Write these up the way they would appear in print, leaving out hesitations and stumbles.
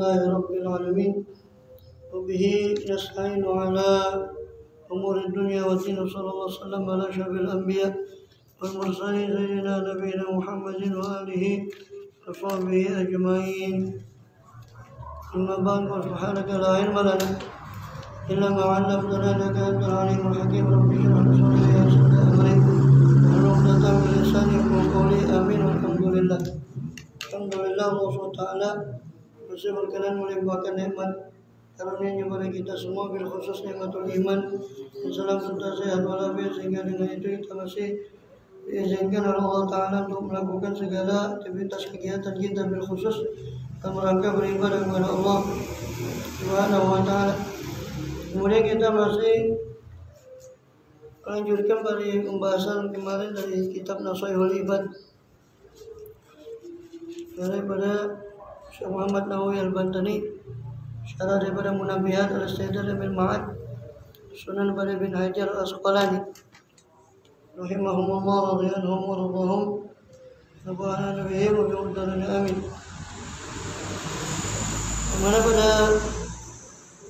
لله رب العالمين وبه نستعين على أمور الدنيا والدين. صلى الله وسلم على أشرف الأنبياء والمرسلين سيدنا نبينا محمد وآله وصحبه أجمعين. أما بعد فسبحانك لا علم لنا إلا ما علمتنا إنك أنت العليم الحكيم. رب اشرح لي صدري ويسر لي أمري واحلل عقدة من لساني يفقهوا قولي. آمين. Alhamdulillah. Alhamdulillah Allah SWT masih berkenan melimpahkan nikmat karunia kepada kita semua, bil khusus nikmatul iman dan salam serta sehat walafiat, sehingga dengan itu kita masih diizinkan oleh Allah Ta'ala untuk melakukan segala aktivitas kegiatan kita bil khusus dalam rangka beribadah kepada Allah Subhanahu wa Ta'ala. Kemudian kita masih melanjutkan pada pembahasan kemarin dari kitab Nashihul Ibad daripada Syekh Muhammad Nawawi Al-Bantani, syarah daripada Munabihat Al-Istidlal bil Ma'ad, Sunan pada bin Hajar Al-Asqalani rahimahumullah radhiyallahu wa radhahum nabana nabiyyi wa bi'udharina amin. Mana pada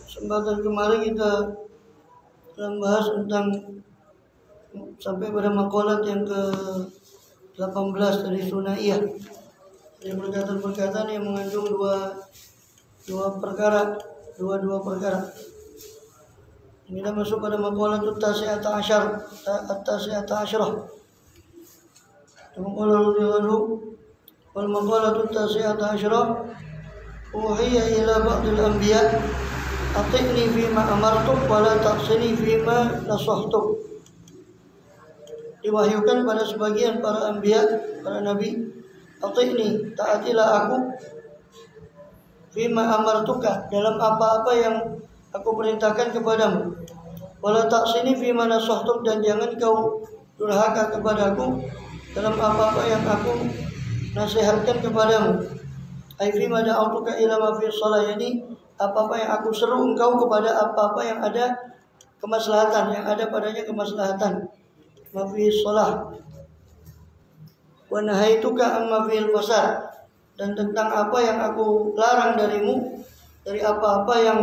kesempatan kemarin kita membahas tentang sampai pada maqalat yang ke-18 dari Sunaiyah, yang perkataan-perkataan yang mengandung dua perkara. Kita masuk pada maqalatut tasi'ata asyarah. Wal maqalatut tasi'ata asyarah uhiya ila ba'dil anbiya ati'ni fima amartuk wa la ta'sini fima nasahtuk. Diwahyukan pada sebagian para anbiya, para nabi, ati'ni, taatilah aku, fima amartuka, dalam apa-apa yang aku perintahkan kepadamu, wala ta'sini fima nasahtuk, dan jangan kau durhaka kepadaku dalam apa-apa yang aku nasihatkan kepadamu. Ai fima da'autuka ila ma fi shalah, yani apa-apa yang aku seru engkau kepada apa-apa yang ada kemaslahatan, yang ada padanya kemaslahatan, ma fi shalah. Wa nahaituka amma fil fasad, dan tentang apa yang aku larang darimu dari apa-apa yang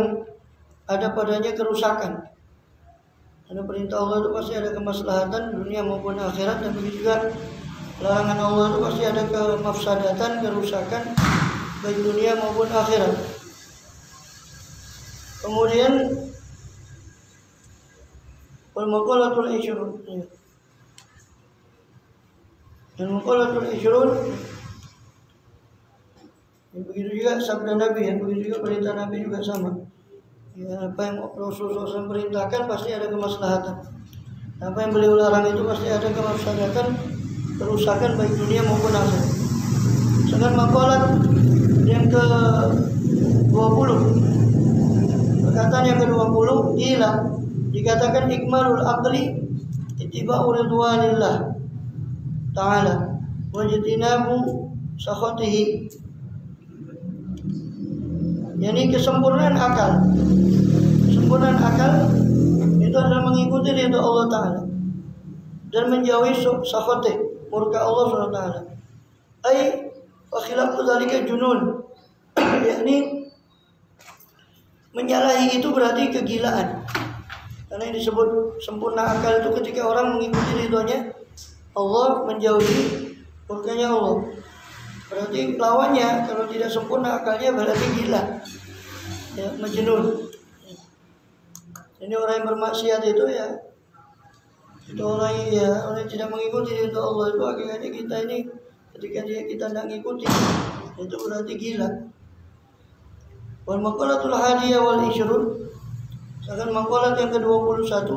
ada padanya kerusakan. Karena perintah Allah itu pasti ada kemaslahatan dunia maupun akhirat, dan begitu juga larangan Allah itu pasti ada kemafsadatan, kerusakan baik dunia maupun akhirat. Kemudian wal maqalatul ishrun, dan maqalatul ishrun, begitu juga sabda Nabi, yang begitu juga perintah Nabi juga sama. Ya, apa yang Rasulullah SAW perintahkan pasti ada kemaslahatan. Apa yang beliau larang itu pasti ada kemafsadatan, kerusakan baik dunia maupun akhirat. Sedangkan maqalat yang ke-20, perkataan yang ke-20, ila, dikatakan ikmalul aqli ittiba'u ridwanillah ta'ala wajtinabu sakhatihi, yakni kesempurnaan akal. Kesempurnaan akal itu adalah mengikuti ridha Allah Ta'ala dan menjauhi sakhatih, murka Allah SWT. Ai wa khilafu dzalika junun, yakni menyalahi itu berarti kegilaan. Karena yang disebut sempurna akal itu ketika orang mengikuti ridhonya Allah, menjauhi murkanya Allah. Berarti lawannya kalau tidak sempurna akalnya berarti gila, ya, majnun. Ini orang yang bermaksiat itu ya, itu orang yang tidak mengikuti ridho Allah itu akhirnya kita ini ketika kita tidak mengikuti itu berarti gila. Wal maqalatul hadiyah wal ishrun, sedangkan maqalat yang ke-21,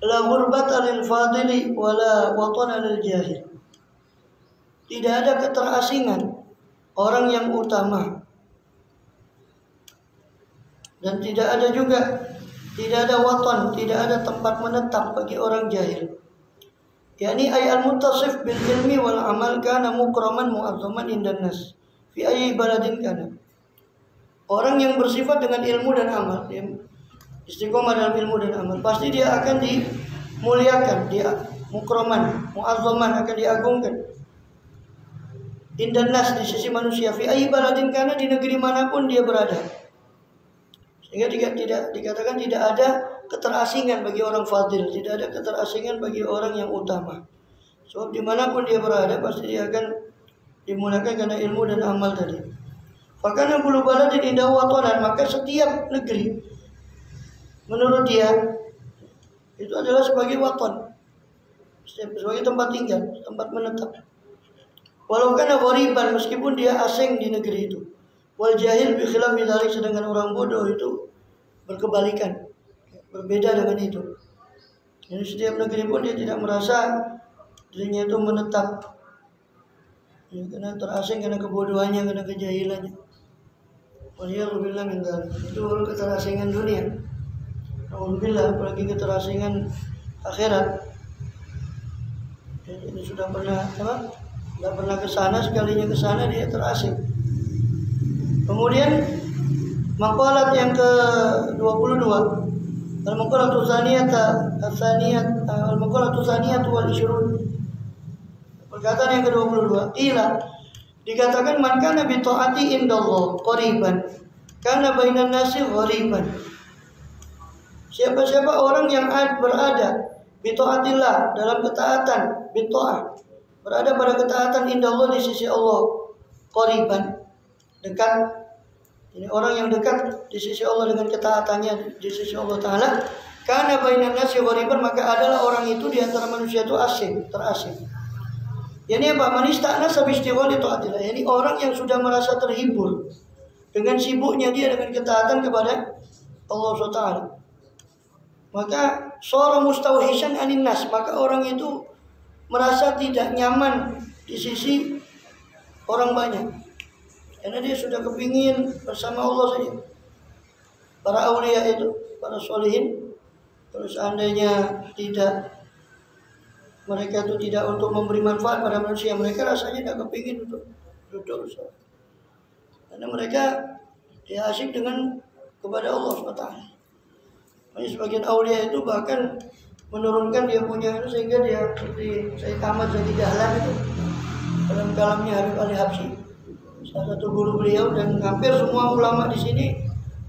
la ghurbata lil fadili wala watana lil jahil. Tidak ada keterasingan orang yang utama, dan tidak ada watan, tidak ada tempat menetap bagi orang jahil. Yani ay al-muttasif bil ilmi wal amal kana mukraman mu'azzaman indan nas fi ayyi baladin kana. Orang yang bersifat dengan ilmu dan amal, dia istiqomah dalam ilmu dan amal, pasti dia akan dimuliakan, dia mukraman, mu'azzaman, akan diagungkan indan nas, di sisi manusia, fi ayyi baladin kana, di negeri manapun dia berada. Sehingga tidak dikatakan tidak ada keterasingan bagi orang fadil, tidak ada keterasingan bagi orang yang utama. Sebab dimanapun dia berada pasti dia akan dimulakan karena ilmu dan amal tadi. Fakana kullu baladin indahu watanan, maka setiap negeri menurut dia itu adalah sebagai waton, sebagai tempat tinggal, tempat menetap. Walau kana ghariban, meskipun dia asing di negeri itu. Wal jahil bi khilaf dzalik, sedangkan orang bodoh itu berkebalikan, berbeda dengan itu. Jadi setiap negeri pun dia tidak merasa dirinya itu menetap, ya, karena terasing, karena kebodohannya, karena kejahilannya. Waliyahulillah min dzalik. Itu baru keterasingan dunia. Alhamdulillah, apalagi keterasingan akhirat. Jadi ini sudah pernah tidak pernah ke sana, sekalinya ke sana dia terasing. Kemudian maqalat yang ke-22, al-maqalatu tsaniyat wal 20. Perkataan yang ke-22, ila dikatakan man kana bi taati indallah qariban kana bainan nasi ghariban. Siapa-siapa orang yang berada bi taatillah, dalam ketaatan, bi taat, berada pada ketaatan indallah, di sisi Allah, qariban, dekat. Ini orang yang dekat di sisi Allah dengan ketaatannya di sisi Allah Ta'ala. Karena bainan nasi ghariban, maka adalah orang itu di antara manusia itu asing, terasing. Yani apa? Man ista'nasa bi istighali taatillah. Yani orang yang sudah merasa terhibur dengan sibuknya dia dengan ketaatan kepada Allah SWT. Maka sora mustawhishan anin nas, maka orang itu merasa tidak nyaman di sisi orang banyak, karena dia sudah kepingin bersama Allah saja. Para aulia itu, para solihin, terus seandainya mereka itu tidak untuk memberi manfaat pada manusia, mereka rasanya tidak kepingin untuk duduk bersama, karena mereka dia asyik dengan kepada Allah SWT. Sebagian aulia itu bahkan menurunkan dia punya itu, sehingga dia seperti Sayyid Ahmad Zaki Dahlan itu dalam kalamnya Habib Ali Habsyi, salah satu guru beliau, dan hampir semua ulama di sini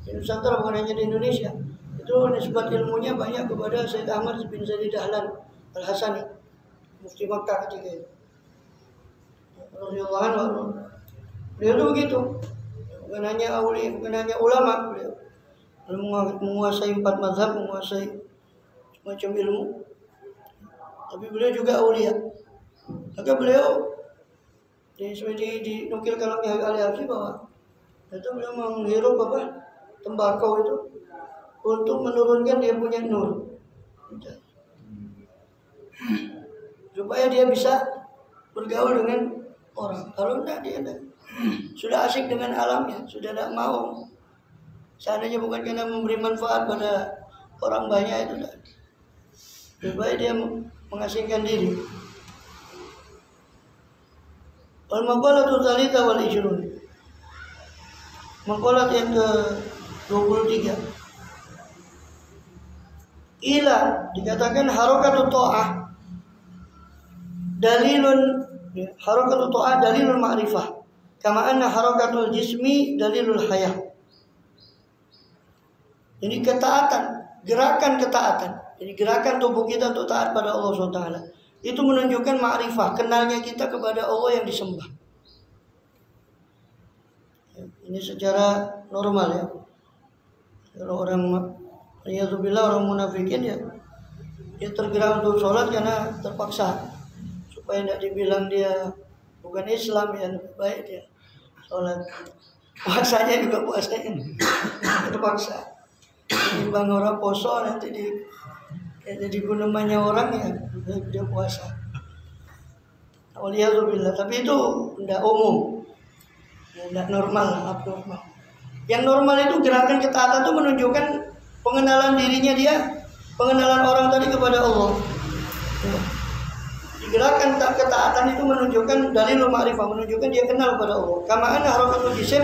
di Nusantara, bukan hanya di Indonesia, itu nisbat ilmunya banyak kepada Sayyid Ahmad bin Zaki Dahlan Al-Hasani, mufti Makkah ketika itu. Radhiyallahu anhu. Beliau itu begitu, bukan hanya aulia, bukan hanya ulama, beliau menguasai 4 mazhab, menguasai macam ilmu, tapi beliau juga aulia. Maka beliau dinukil kalamnya Ali Habsyi bahwa itu beliau menghirup tembakau itu untuk menurunkan dia punya nur, supaya dia bisa bergaul dengan orang. Kalau tidak, dia sudah asik dengan alamnya, sudah tidak mau. Seandainya bukan karena memberi manfaat pada orang banyak, itu tidak. Lebih baik dia mengasingkan diri. Al-maqalatu tsalitsah wal 20. Maqalat yang ke-23. Ila dikatakan harakatu ta'ah dalilul ma'rifah, kama anna harakatul jismi dalilul hayah. Jadi ketaatan, gerakan ketaatan, jadi gerakan tubuh kita untuk taat pada Allah SWT, itu menunjukkan ma'rifah, kenalnya kita kepada Allah yang disembah. Ini secara normal ya. Kalau orang munafikin ya, dia tergerak untuk sholat karena terpaksa, supaya tidak dibilang dia bukan Islam, ya lebih baik dia sholat. Puasanya juga puasanya terpaksa. Timbang orang poso nanti jadi gunemannya orang ya, dia puasa. Waliyahulillah. Tapi itu tidak umum, tidak normal, abnormal. Yang normal itu gerakan ketaatan itu menunjukkan pengenalan dirinya dia, pengenalan orang tadi kepada Allah. Gerakan ketaatan itu menunjukkan dalilul ma'rifah, menunjukkan dia kenal kepada Allah. Kama anna harakatul jism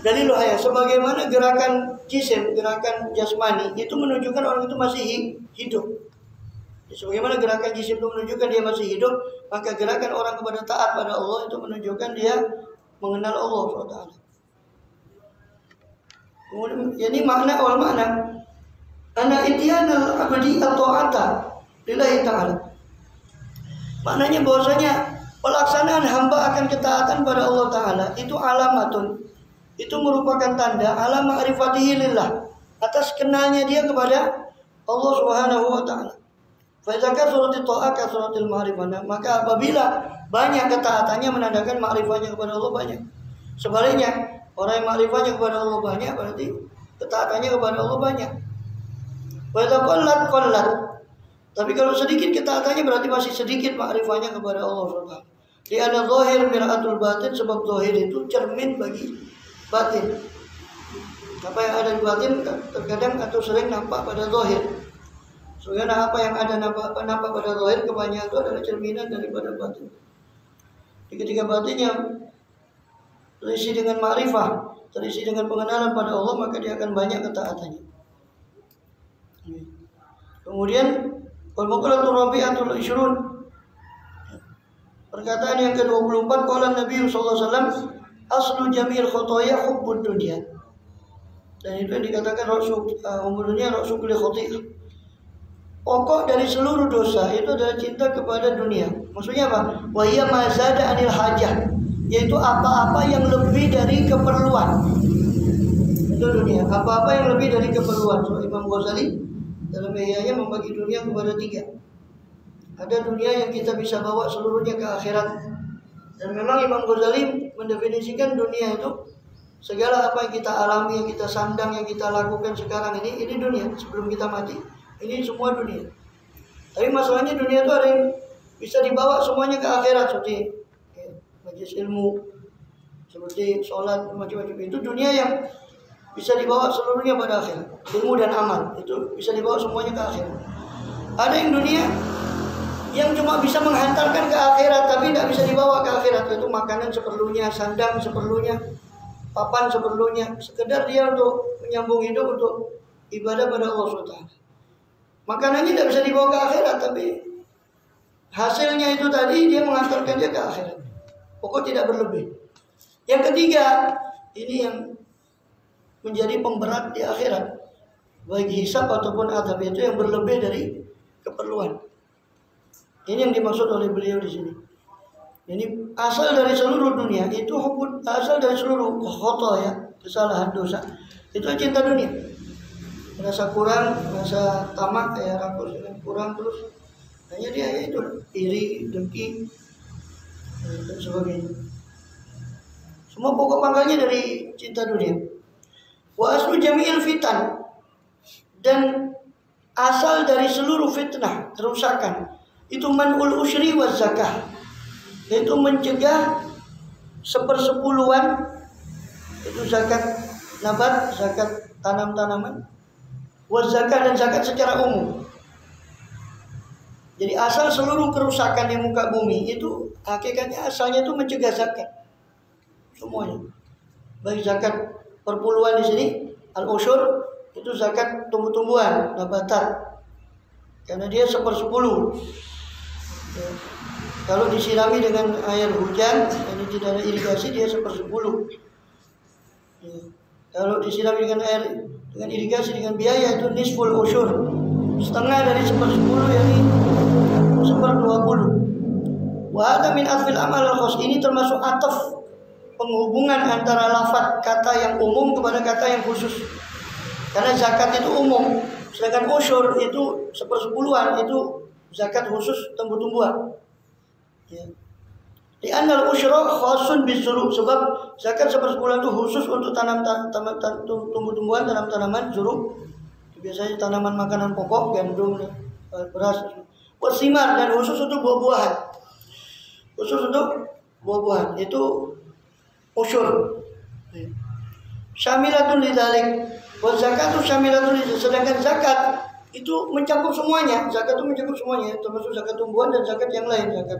dalilul hayah, sebagaimana gerakan jisim, gerakan jasmani itu menunjukkan orang itu masih hidup. Sebagaimana gerakan jisim itu menunjukkan dia masih hidup, maka gerakan orang kepada taat pada Allah itu menunjukkan dia mengenal Allah SWT. Kemudian, ini makna awal makna ana ityanal abdi at-ta'ata lillahi ta'ala. Maknanya bahwasanya pelaksanaan hamba akan ketaatan pada Allah Ta'ala itu alamatun, itu merupakan tanda ala ma'rifatihi lillah, atas kenalnya dia kepada Allah Subhanahu wa Ta'ala. Fa idza kasratit ta'at kasratil ma'rifah, maka apabila banyak ketaatannya menandakan ma'rifahnya kepada Allah banyak. Sebaliknya, orang yang ma'rifahnya kepada Allah banyak berarti ketaatannya kepada Allah banyak. Wa idza qallat. Tapi kalau sedikit ketaatannya berarti masih sedikit ma'rifahnya kepada Allah SWT. Li'anna zahir mir'atul batin, sebab zahir itu cermin bagi batin. Apa yang ada di batin terkadang atau sering nampak pada zahir. Soalnya apa yang ada nampak pada zahir kebanyakan itu adalah cerminan daripada batin. Ketika batinnya terisi dengan ma'rifah, terisi dengan pengenalan pada Allah, maka dia akan banyak ketaatannya. Kemudian Al-Maqalatul Rabi'atul Ishrun, perkataan yang ke-24, qala Nabi sallallahu alaihi wasallam aslu jami'il khotoya hubbud dunya. Dan itu yang dikatakan umumnya rasul kulli khotiyah. Pokok dari seluruh dosa itu adalah cinta kepada dunia. Maksudnya apa? Wa hiya ma zada anil hajah, yaitu apa-apa yang lebih dari keperluan. Itu dunia, apa-apa yang lebih dari keperluan. So, Imam Ghazali dalam Ihya'nya membagi dunia kepada 3. Ada dunia yang kita bisa bawa seluruhnya ke akhirat. Dan memang Imam Ghazali mendefinisikan dunia itu segala apa yang kita alami, yang kita sandang, yang kita lakukan sekarang ini dunia sebelum kita mati. Ini semua dunia. Tapi masalahnya dunia itu ada yang bisa dibawa semuanya ke akhirat, seperti majelis ilmu, seperti sholat, macam-macam. Itu dunia yang bisa dibawa seluruhnya pada akhirat. Ilmu dan amal itu bisa dibawa semuanya ke akhirat. Ada yang dunia yang cuma bisa menghantarkan ke akhirat tapi tidak bisa dibawa ke akhirat, yaitu makanan seperlunya, sandang seperlunya, papan seperlunya, sekedar dia untuk menyambung hidup, untuk ibadah pada Allah SWT. Makanannya tidak bisa dibawa ke akhirat, tapi hasilnya itu tadi dia mengantarkan dia ke akhirat. Pokok tidak berlebih. Yang ketiga, ini yang menjadi pemberat di akhirat, baik hisab ataupun azab, itu yang berlebih dari keperluan. Ini yang dimaksud oleh beliau di sini. Ini asal dari seluruh dunia, itu asal dari seluruh khotoya, kesalahan dosa. Itu cinta dunia. Merasa kurang, merasa tamak, rakus dengan kurang terus. Hanya dia itu iri, dengki, dan sebagainya. Semua pokok pangkalnya dari cinta dunia. Wa aslu jami'il fitan, dan asal dari seluruh fitnah, kerusakan, itu man'ul usyri wa zakah, yaitu mencegah 1/10 itu zakat nabat, zakat tanam-tanaman, wa zakah, dan zakat secara umum. Jadi asal seluruh kerusakan di muka bumi itu hakikatnya asalnya itu mencegah zakat semuanya. Baik zakat perpuluhan di sini, al-usyur itu zakat tumbuh-tumbuhan, nabatat. Karena dia 1/10. Ya. Kalau disirami dengan air hujan, ini tidak ada irigasi, dia 1/10. Ya. Kalau disirami dengan air, dengan irigasi, dengan biaya, itu nisful usyur, setengah dari 1/10, yakni 1/20. Wa hadza min atfil amal al-khas, ini termasuk ataf, penghubungan antara lafaz kata yang umum kepada kata yang khusus. Karena zakat itu umum, sedangkan usyur itu 1/10 itu zakat khusus tumbuh-tumbuhan. Ya. Di anal usyra khasun bizuru, sebab zakat 1/10 itu khusus untuk tumbuh-tumbuhan, tanam-tanaman zuru. Biasanya tanaman makanan pokok, gandum, beras, wasimar, dan khusus untuk buah-buahan. Khusus untuk buah-buahan itu usyur. Syamilatun lidzalik wa zakatu syamilatun lidzalik, sedangkan zakat itu mencakup semuanya. Zakat itu mencakup semuanya, termasuk zakat tumbuhan dan zakat yang lain, zakat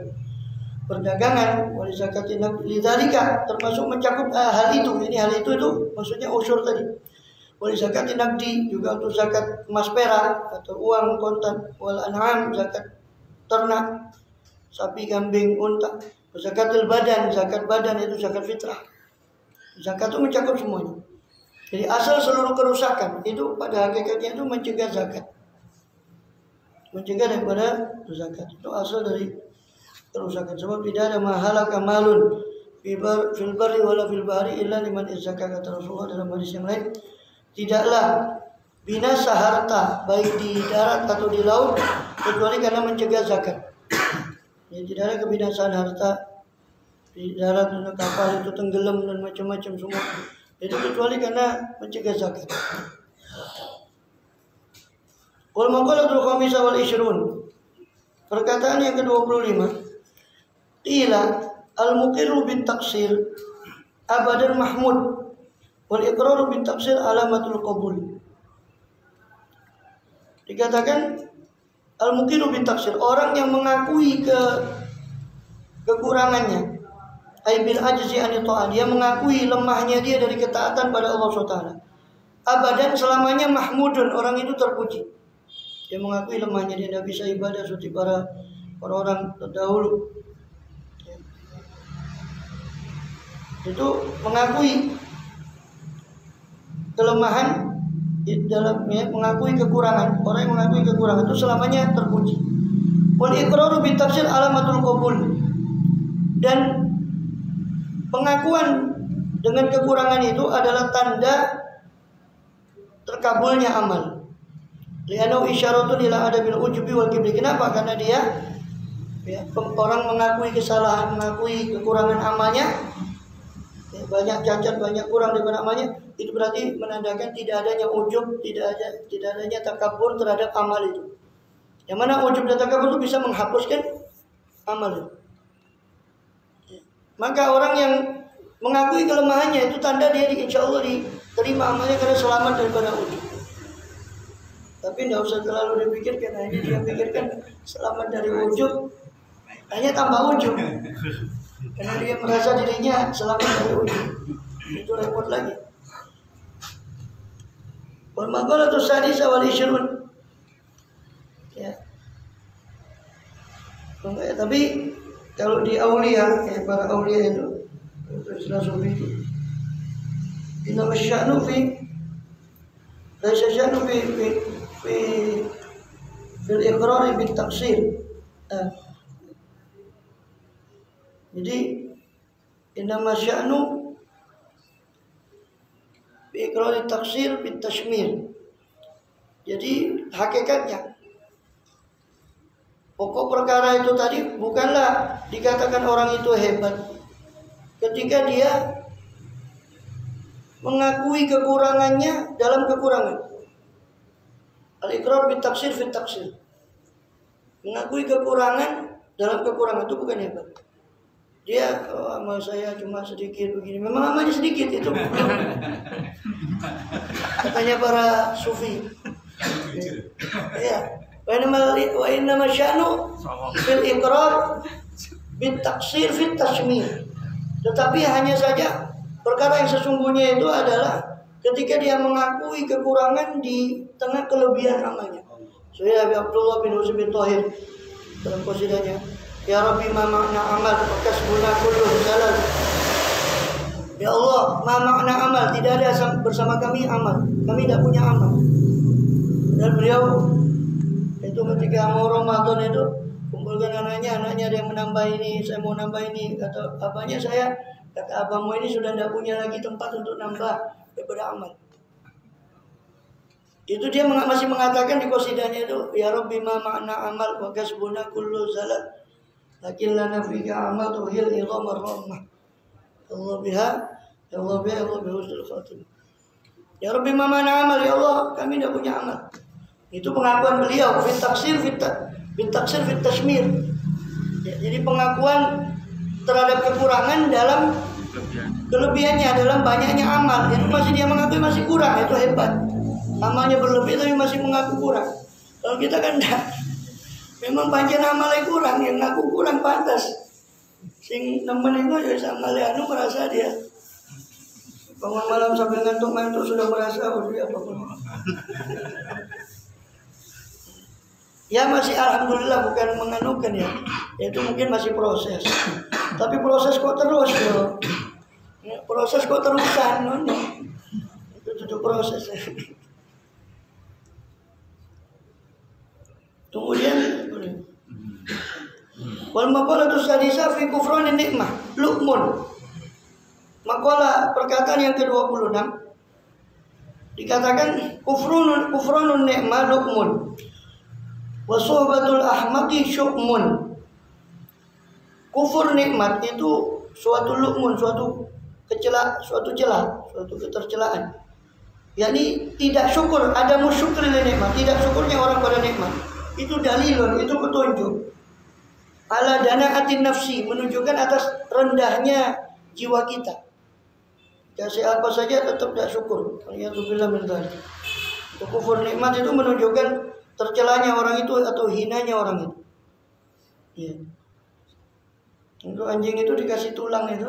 perdagangan, wali zakatin lidzalika, termasuk mencakup hal itu. Ini hal itu maksudnya usyur tadi. Wal zakat naqdi juga untuk zakat emas perak atau uang kontan. Wal an'am zakat ternak, sapi, kambing, unta. Zakatul badan, zakat badan itu zakat fitrah. Zakat itu mencakup semuanya. Jadi asal seluruh kerusakan itu pada hakikatnya itu mencegah zakat. Mencegah daripada zakat. Itu asal dari kerusakan. Sebab tidak ada mahalaka malun fil barri wala fil bahri illa liman izzaka, kata Rasulullah dalam hadis yang lain. Tidaklah binasa harta baik di darat atau di laut kecuali karena mencegah zakat. Jadi tidak ada kebinasaan harta di darat dan kapal itu tenggelam dan macam-macam semua. Itu kecuali karena mencegah zakat. Wal maqalatul khamisah wal ishrun. Perkataan yang ke-25. Qila al-muqirru bit taqsir abadan mahmud wal iqraru bit taqsir alamatul qabul. Dikatakan al-muqirru bit taqsir, orang yang mengakui kekurangannya, ai bil ajzi an ta'at, dia mengakui lemahnya dia dari ketaatan pada Allah SWT. Abadan selamanya mahmudun, orang itu terpuji. Dia mengakui lemahnya, dia tidak bisa ibadah seperti para orang terdahulu. Itu mengakui kelemahan di dalamnya, mengakui kekurangan. Orang yang mengakui kekurangan itu selamanya terpuji. Wal iqraru bi tafsir alamatul qabul. Dan pengakuan dengan kekurangan itu adalah tanda terkabulnya amal. Li'annahu isyaratun ila adabil ujubi wal kibri. Kenapa? Karena dia orang mengakui kesalahan, mengakui kekurangan amalnya, banyak cacat, banyak kurang daripada amalnya, itu berarti menandakan tidak adanya ujub, tidak adanya takabur terhadap amal itu. Yang mana ujub dan takabur itu bisa menghapuskan amal itu. Maka orang yang mengakui kelemahannya itu tanda dia insya Allah diterima amalnya karena selamat daripada ujub. Tapi tidak usah terlalu dipikirkan. Ini dia pikirkan selamat dari ujub, hanya tambah ujub. Karena dia merasa dirinya selamat dari ujub, itu repot lagi. Wal maqalatus sadisah wal ishrun. Ya. Tapi kalau di aulia, para aulia itu istilah sufi itu, inna masya'nu fi laisa sya'nu fil iqrar bit taqsir. Jadi inna masya'nu bi iqrar taqsir bit tashmir. Jadi hakikatnya pokok perkara itu tadi bukanlah dikatakan orang itu hebat ketika dia mengakui kekurangannya dalam kekurangan. Al-iqrar bit taqsir fit taqsir. Mengakui kekurangan dalam kekurangan itu bukan hebat. Dia amal saya cuma sedikit begini. Memang amalnya sedikit itu. Katanya para sufi. Ya. Wa inna masya'nu fil iqrar bit taqsir fit tashmir. Tetapi hanya saja perkara yang sesungguhnya itu adalah ketika dia mengakui kekurangan di tengah kelebihan amalnya. Saya Abdullah bin Husain bin Thahir dalam qasidahnya, ya Rabbi ma makna amal wa kasbuna kullu halal. Ya Allah, ma makna amal, tidak ada bersama kami amal. Kami tidak punya amal. Dan beliau itu ketika mau Ramadan itu kumpulkan anaknya ada yang menambah ini, saya mau nambah ini, kata abangnya kata abangmu ini sudah tidak punya lagi tempat untuk nambah daripada amal. Itu dia masih mengatakan di qasidahnya itu, ya Rabbi ma makna amal wa kasbuna kullu zalat lakin lana fika amal tuhil idhamar rahmah Allah biha husnul khatimah. Ya Rabbi ma makna amal, ya Allah kami tidak punya amal. Itu pengakuan beliau fit taqsir fit tashmir. Ya, jadi pengakuan terhadap kekurangan dalam kelebihannya, dalam banyaknya amal. Itu masih dia mengakui masih kurang, itu hebat. Amalnya berlebih tapi masih mengaku kurang. Kalau kita kan enggak. Memang panjang amalnya kurang, yang ngaku kurang pantas. Sing nemen itu ya sama anu merasa dia bangun malam sambil ngantuk-ngantuk sudah merasa apapun. Ya masih alhamdulillah bukan menganukan ya. Itu mungkin masih proses. Tapi proses kok terus loh. Ya, proses kok terusan no. Itu proses. Kemudian wal maqalatu sadisa fi kufranin nikmah luqmun. Maqalah perkataan yang ke-26 dikatakan kufrunun nikmah luqmun. Wa suhbatul ahmaqi syukmun. Kufur nikmat itu suatu luqmun, suatu celah, suatu ketercelaan. yakni tidak syukur, ada musyukur nikmat, tidak syukurnya orang pada nikmat. Itu dalilun, itu petunjuk. Ala dana'atin nafsi, menunjukkan atas rendahnya jiwa kita. Kasih apa saja tetap tidak syukur. Alhamdulillah min dzalik. Kufur nikmat itu menunjukkan tercelanya orang itu atau hinanya orang itu. Ya. Untuk anjing itu dikasih tulang itu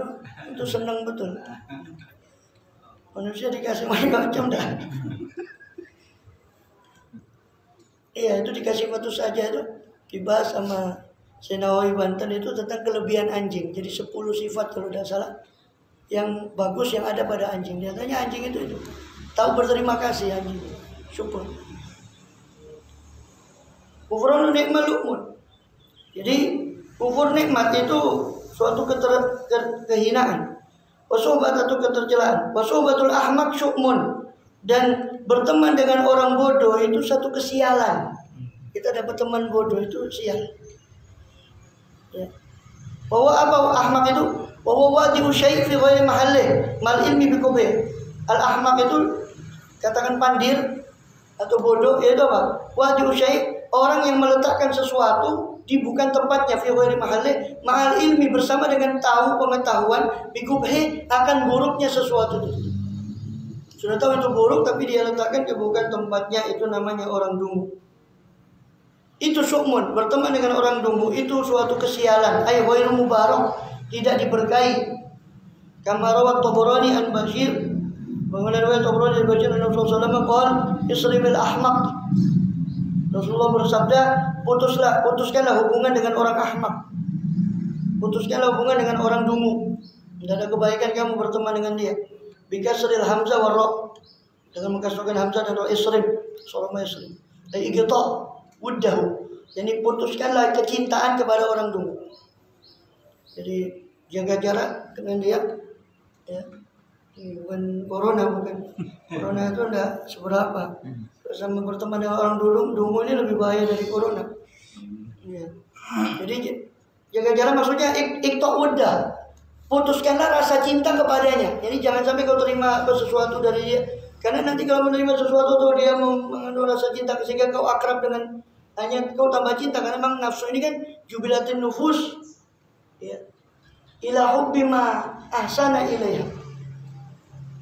senang betul. Manusia dikasih macam-macam dah. Iya, itu dikasih batu saja itu dibahas sama Senawawi Banten itu tentang kelebihan anjing. Jadi 10 sifat kalau tidak salah yang bagus yang ada pada anjing. Nyatanya anjing itu tahu berterima kasih anjing. Syukur. Kufrun nikmat luqmun. Jadi kufur nikmat itu suatu kehinaan. Wasobat atau ketercelaan. Wasobatul ahmak syukmun. Dan berteman dengan orang bodoh itu satu kesialan. Kita dapat teman bodoh itu sial. Ya. Bahwa apa ahmak itu? Bahwa wadi'u syai' fi ghairi mahallih mal ilmi bikubih. Al ahmak itu katakan pandir atau bodoh itu apa? Wadi'u syai', orang yang meletakkan sesuatu di bukan tempatnya, fi ghairi mahallih ma'al ilmi, bersama dengan tahu pengetahuan bikubih akan buruknya sesuatu itu. Sudah tahu itu buruk tapi dia letakkan ke bukan tempatnya, itu namanya orang dungu. Itu syukmun, berteman dengan orang dungu itu suatu kesialan, ay ghairu mubarak, tidak diberkahi. Kama rawat Tabarani an Bashir, mengenai riwayat Tabarani dari Bashir Nabi sallallahu alaihi wasallam qala isrimil ahmaq. Rasulullah bersabda, putuskanlah hubungan dengan orang ahmak. Putuskanlah hubungan dengan orang dungu. Tidak ada kebaikan kamu berteman dengan dia. Bikasril hamzah wa ra, dengan mengkasrahkan hamzah dan ra, isrim, salama isrim. Ai igta wuddahu. Jadi putuskanlah kecintaan kepada orang dungu. Jadi jaga jarak dengan dia. Ya. Bukan corona, bukan. Corona itu enggak seberapa. Sama berteman dengan orang dungu ini lebih bahaya dari corona. Ya. Jadi jaga jarak maksudnya ikta wuddah. Putuskanlah rasa cinta kepadanya. Jadi jangan sampai kau terima sesuatu dari dia. Karena nanti kalau menerima sesuatu tuh dia mengandung rasa cinta sehingga kau akrab dengan, hanya kau tambah cinta. Karena memang nafsu ini kan jubilatin nufus. Ya. Ila hubbi ma ahsana ilaiha.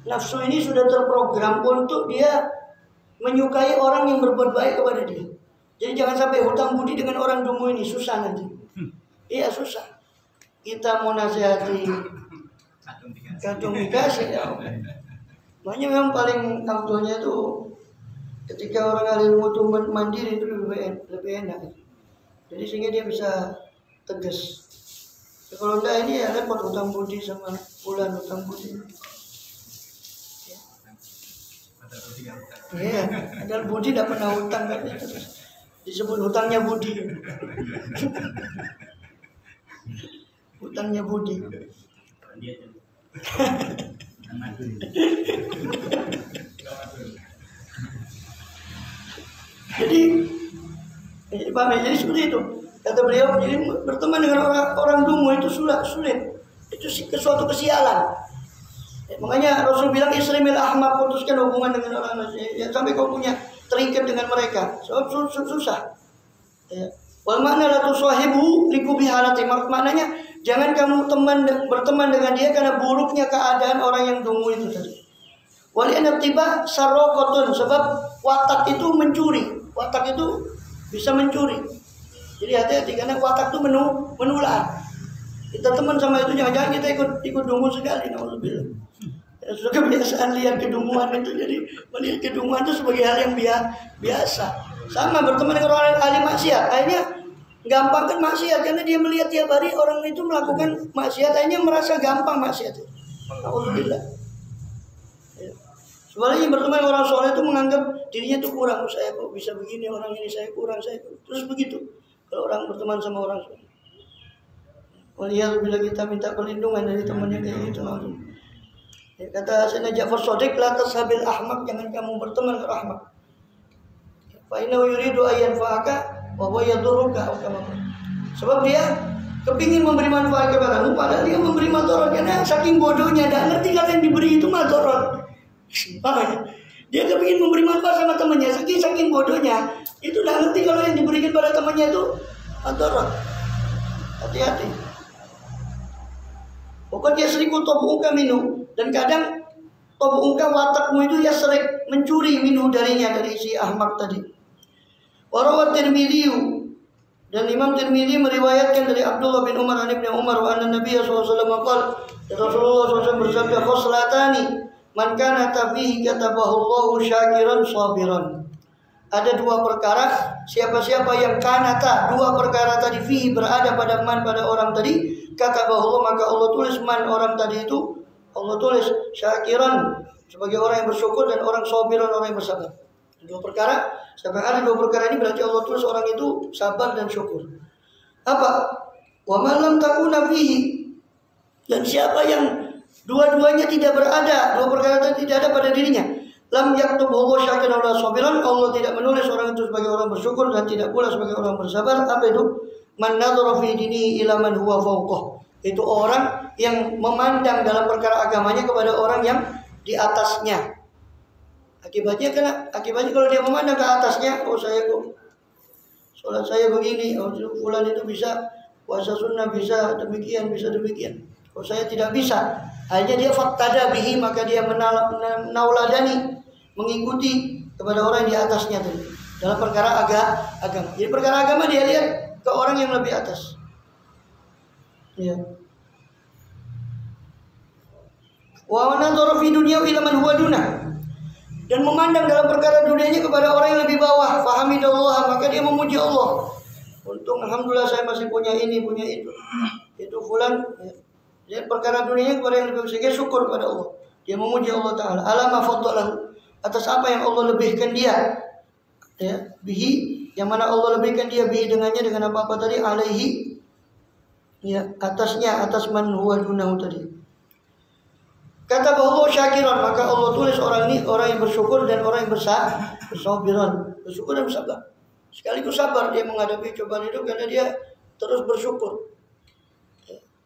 Nafsu ini sudah terprogram untuk dia menyukai orang yang berbuat baik kepada dia. Jadi jangan sampai hutang budi dengan orang dungu ini, susah nanti. Iya susah. Kita mau nasihati kacung dikasih ya. Makanya memang paling contohnya itu ketika orang alim itu mandiri itu lebih enak. Jadi sehingga dia bisa tegas. Ya, kalau enggak ini ya repot hutang budi sama bulan hutang budi. Iya, padahal budi tidak pernah hutang kan? Disebut hutangnya budi. Hutangnya budi. Jadi jadi seperti itu. Kata beliau, jadi berteman dengan orang dungu itu sulit. Itu suatu kesialan. Makanya Rasul bilang isrimil ahmak, putuskan hubungan dengan orang ya, sampai kau punya terikat dengan mereka. Sebab susah. Ya. Wal makna la tusahibu likubi halati, maknanya jangan kamu berteman dengan dia karena buruknya keadaan orang yang dungu itu tadi. Wal intiba saraqatun, sebab watak itu mencuri. Watak itu bisa mencuri. Jadi hati-hati karena watak itu menular. Kita teman sama itu jangan-jangan kita ikut dungu sekali, naudzubillah. Sudah kebiasaan lihat kedunguan itu, jadi melihat kedunguan itu sebagai hal yang biasa. Sama berteman dengan orang ahli maksiat, akhirnya gampang kan maksiat karena dia melihat tiap hari orang itu melakukan maksiat, akhirnya merasa gampang maksiat. Alhamdulillah. Sebenarnya berteman dengan orang soleh itu menganggap dirinya itu kurang, saya kok bisa begini, orang ini saya kurang, terus begitu. Kalau orang berteman sama orang soleh, bila kita minta perlindungan dari temannya kayak gitu. Kata Sayyidina Ja'far Shadiq, la tashabil ahmak, jangan kamu berteman dengan ahmak. Fa innahu yuridu ayyan fa'aka wa huwa yadurruka. Sebab dia kepingin memberi manfaat kepadamu, padahal dia memberi madarat karena saking bodohnya, tidak ngerti kalau yang diberi itu madarat. Dia kepingin memberi manfaat sama temannya, saking bodohnya, itu tidak ngerti kalau yang diberikan pada temannya itu madarat. Hati-hati. Pokoknya dia sering tobu'uka minhu, dan kadang tobu'uka watakmu itu dia sering mencuri minhu darinya, dari si ahmak tadi. Warawat Tirmidzi, dan Imam Tirmidzi meriwayatkan dari Abdullah bin Umar an Ibnu Umar wa anna Nabiy sallallahu alaihi wasallam qala, Rasulullah SAW bersabda, khoslatani man kana tabihi katabahu Allahu syakiran sabiran. Ada dua perkara, siapa-siapa yang kanata, dua perkara tadi fihi berada pada man, pada orang tadi, kata bahwa maka Allah tulis man, orang tadi itu Allah tulis syakiran, sebagai orang yang bersyukur, dan orang sabiran, orang yang bersabar. Dua perkara, sampai ada dua perkara ini berarti Allah tulis orang itu sabar dan syukur. Apa? Wa man lam takuna fihi, dan siapa yang dua-duanya tidak berada, dua perkara tadi tidak ada pada dirinya, lam yaktub Allah syakiran wa sabiran, Allah tidak menulis orang itu sebagai orang bersyukur dan tidak pula sebagai orang bersabar. Apa itu? Man nadhara fi dinihi ila man huwa fawqah, itu orang yang memandang dalam perkara agamanya kepada orang yang di atasnya. Akibatnya kalau dia memandang ke atasnya, oh saya kok sholat saya begini, oh fulan itu bisa puasa sunnah, bisa demikian, oh saya tidak bisa. Akhirnya dia faktada bihi, maka dia menauladani, mengikuti kepada orang yang di atasnya tadi dalam perkara agama. Jadi perkara agama dia lihat ke orang yang lebih atas. Ya. Wa nadhara fi dunya ila man huwa duna, dan memandang dalam perkara dunianya kepada orang yang lebih bawah. Fahamidallah, maka dia memuji Allah. Untung alhamdulillah saya masih punya ini, punya itu. Itu fulan. Ya. Perkara dunianya kepada yang lebih besar, syukur kepada Allah. Dia memuji Allah Ta'ala. Alama faddalahu, atas apa yang Allah lebihkan dia. Ya, bihi, yang mana Allah lebihkan dia bihi dengannya, dengan apa-apa tadi, alaihi, ya, atasnya, atas man huwa dunahu tadi. Kata bahwa syakiran, maka Allah tulis orang ini orang yang bersyukur dan orang yang bersabiran, bersyukur dan bersabar. Sekaligus sabar dia menghadapi cobaan itu karena dia terus bersyukur.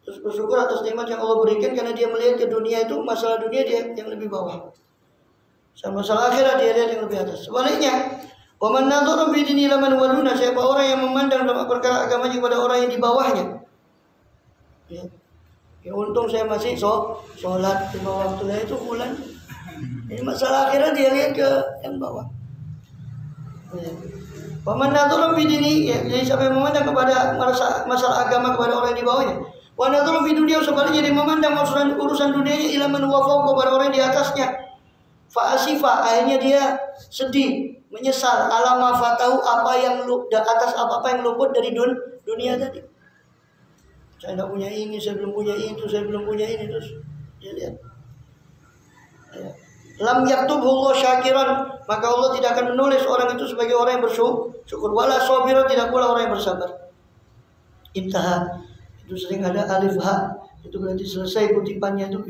Terus bersyukur atas nikmat yang Allah berikan, karena dia melihat ke dunia itu, masalah dunia dia yang lebih bawah, sama masalah akhirat dia lihat yang lebih atas. Sebaliknya, wa man nadhara fi dini laman waluna, siapa orang yang memandang dalam perkara agamanya kepada orang yang di bawahnya. Ya untung saya masih sholat di bawah waktunya itu bulan. Ini masalah akhirat dia lihat ke yang bawah. Wa man nadhara fi dini, jadi siapa yang memandang kepada masalah agama kepada orang yang di bawahnya. Wa nadhara fi dunya, sebaliknya dia memandang urusan dunianya ila man huwa fawqa, kepada orang yang di atasnya. Fa asifa, akhirnya dia sedih, menyesal, alama fatahu, apa yang atas apa yang luput dari dunia tadi. Saya tidak punya ini, saya belum punya itu, saya belum punya ini, terus dia lihat. Ya. Lam yaktubhu Allah syakiran, maka Allah tidak akan menulis orang itu sebagai orang yang bersyukur. Wala sabiran, tidak pula orang yang bersabar. Intaha, itu sering ada alif ha, itu berarti selesai kutipannya itu.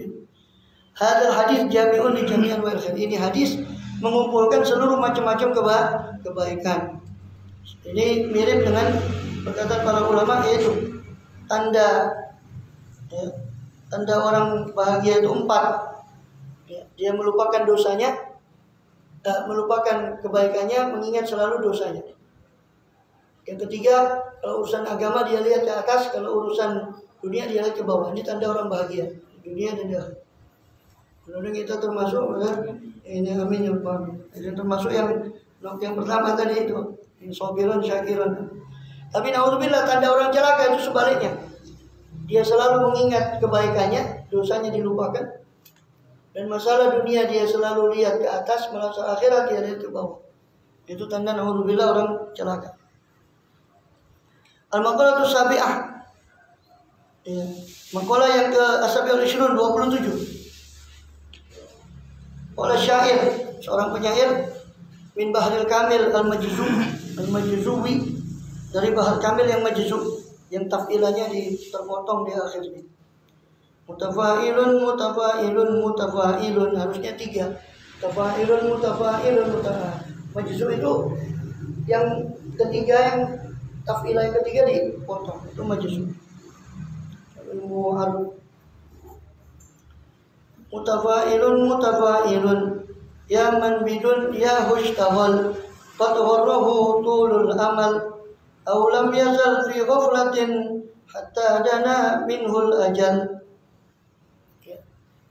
Hadal hadis jami'un li jami'an wal khair. Ini hadis mengumpulkan seluruh macam-macam kebaikan. Ini mirip dengan perkataan para ulama, yaitu tanda orang bahagia itu 4. Dia melupakan dosanya, melupakan kebaikannya, mengingat selalu dosanya. Yang ketiga, kalau urusan agama dia lihat ke atas, kalau urusan dunia dia lihat ke bawah. Ini tanda orang bahagia dunia dan di akhirat. Kemudian kita termasuk, ini amin ya Pak. Itu termasuk yang pertama tadi itu, sabiran syakiran. Tapi naudzubillah, tanda orang celaka itu sebaliknya. Dia selalu mengingat kebaikannya, dosanya dilupakan. Dan masalah dunia dia selalu lihat ke atas, masalah akhirat dia lihat ke bawah. Itu tanda naudzubillah orang celaka. Al-maqalatu sabi'ah. Ya. Maqalah yang ke As-Sabi'ul Ishrun 27. Oleh syair, seorang penyair min Bahril Kamil al-Majzuwi, dari Bahar Kamil yang majzu, yang taf'ilanya terpotong di akhirnya. Mutafa'ilun harusnya 3. Tafa'ilun majzu itu yang ketiga, yang taf'ilah yang ketiga dipotong, itu majzu. Mutafa'ilun ya man bidun ya hushtawal qad gharrahu tulul amal aw lam yazal fi ghaflatin hatta dana minhul ajal.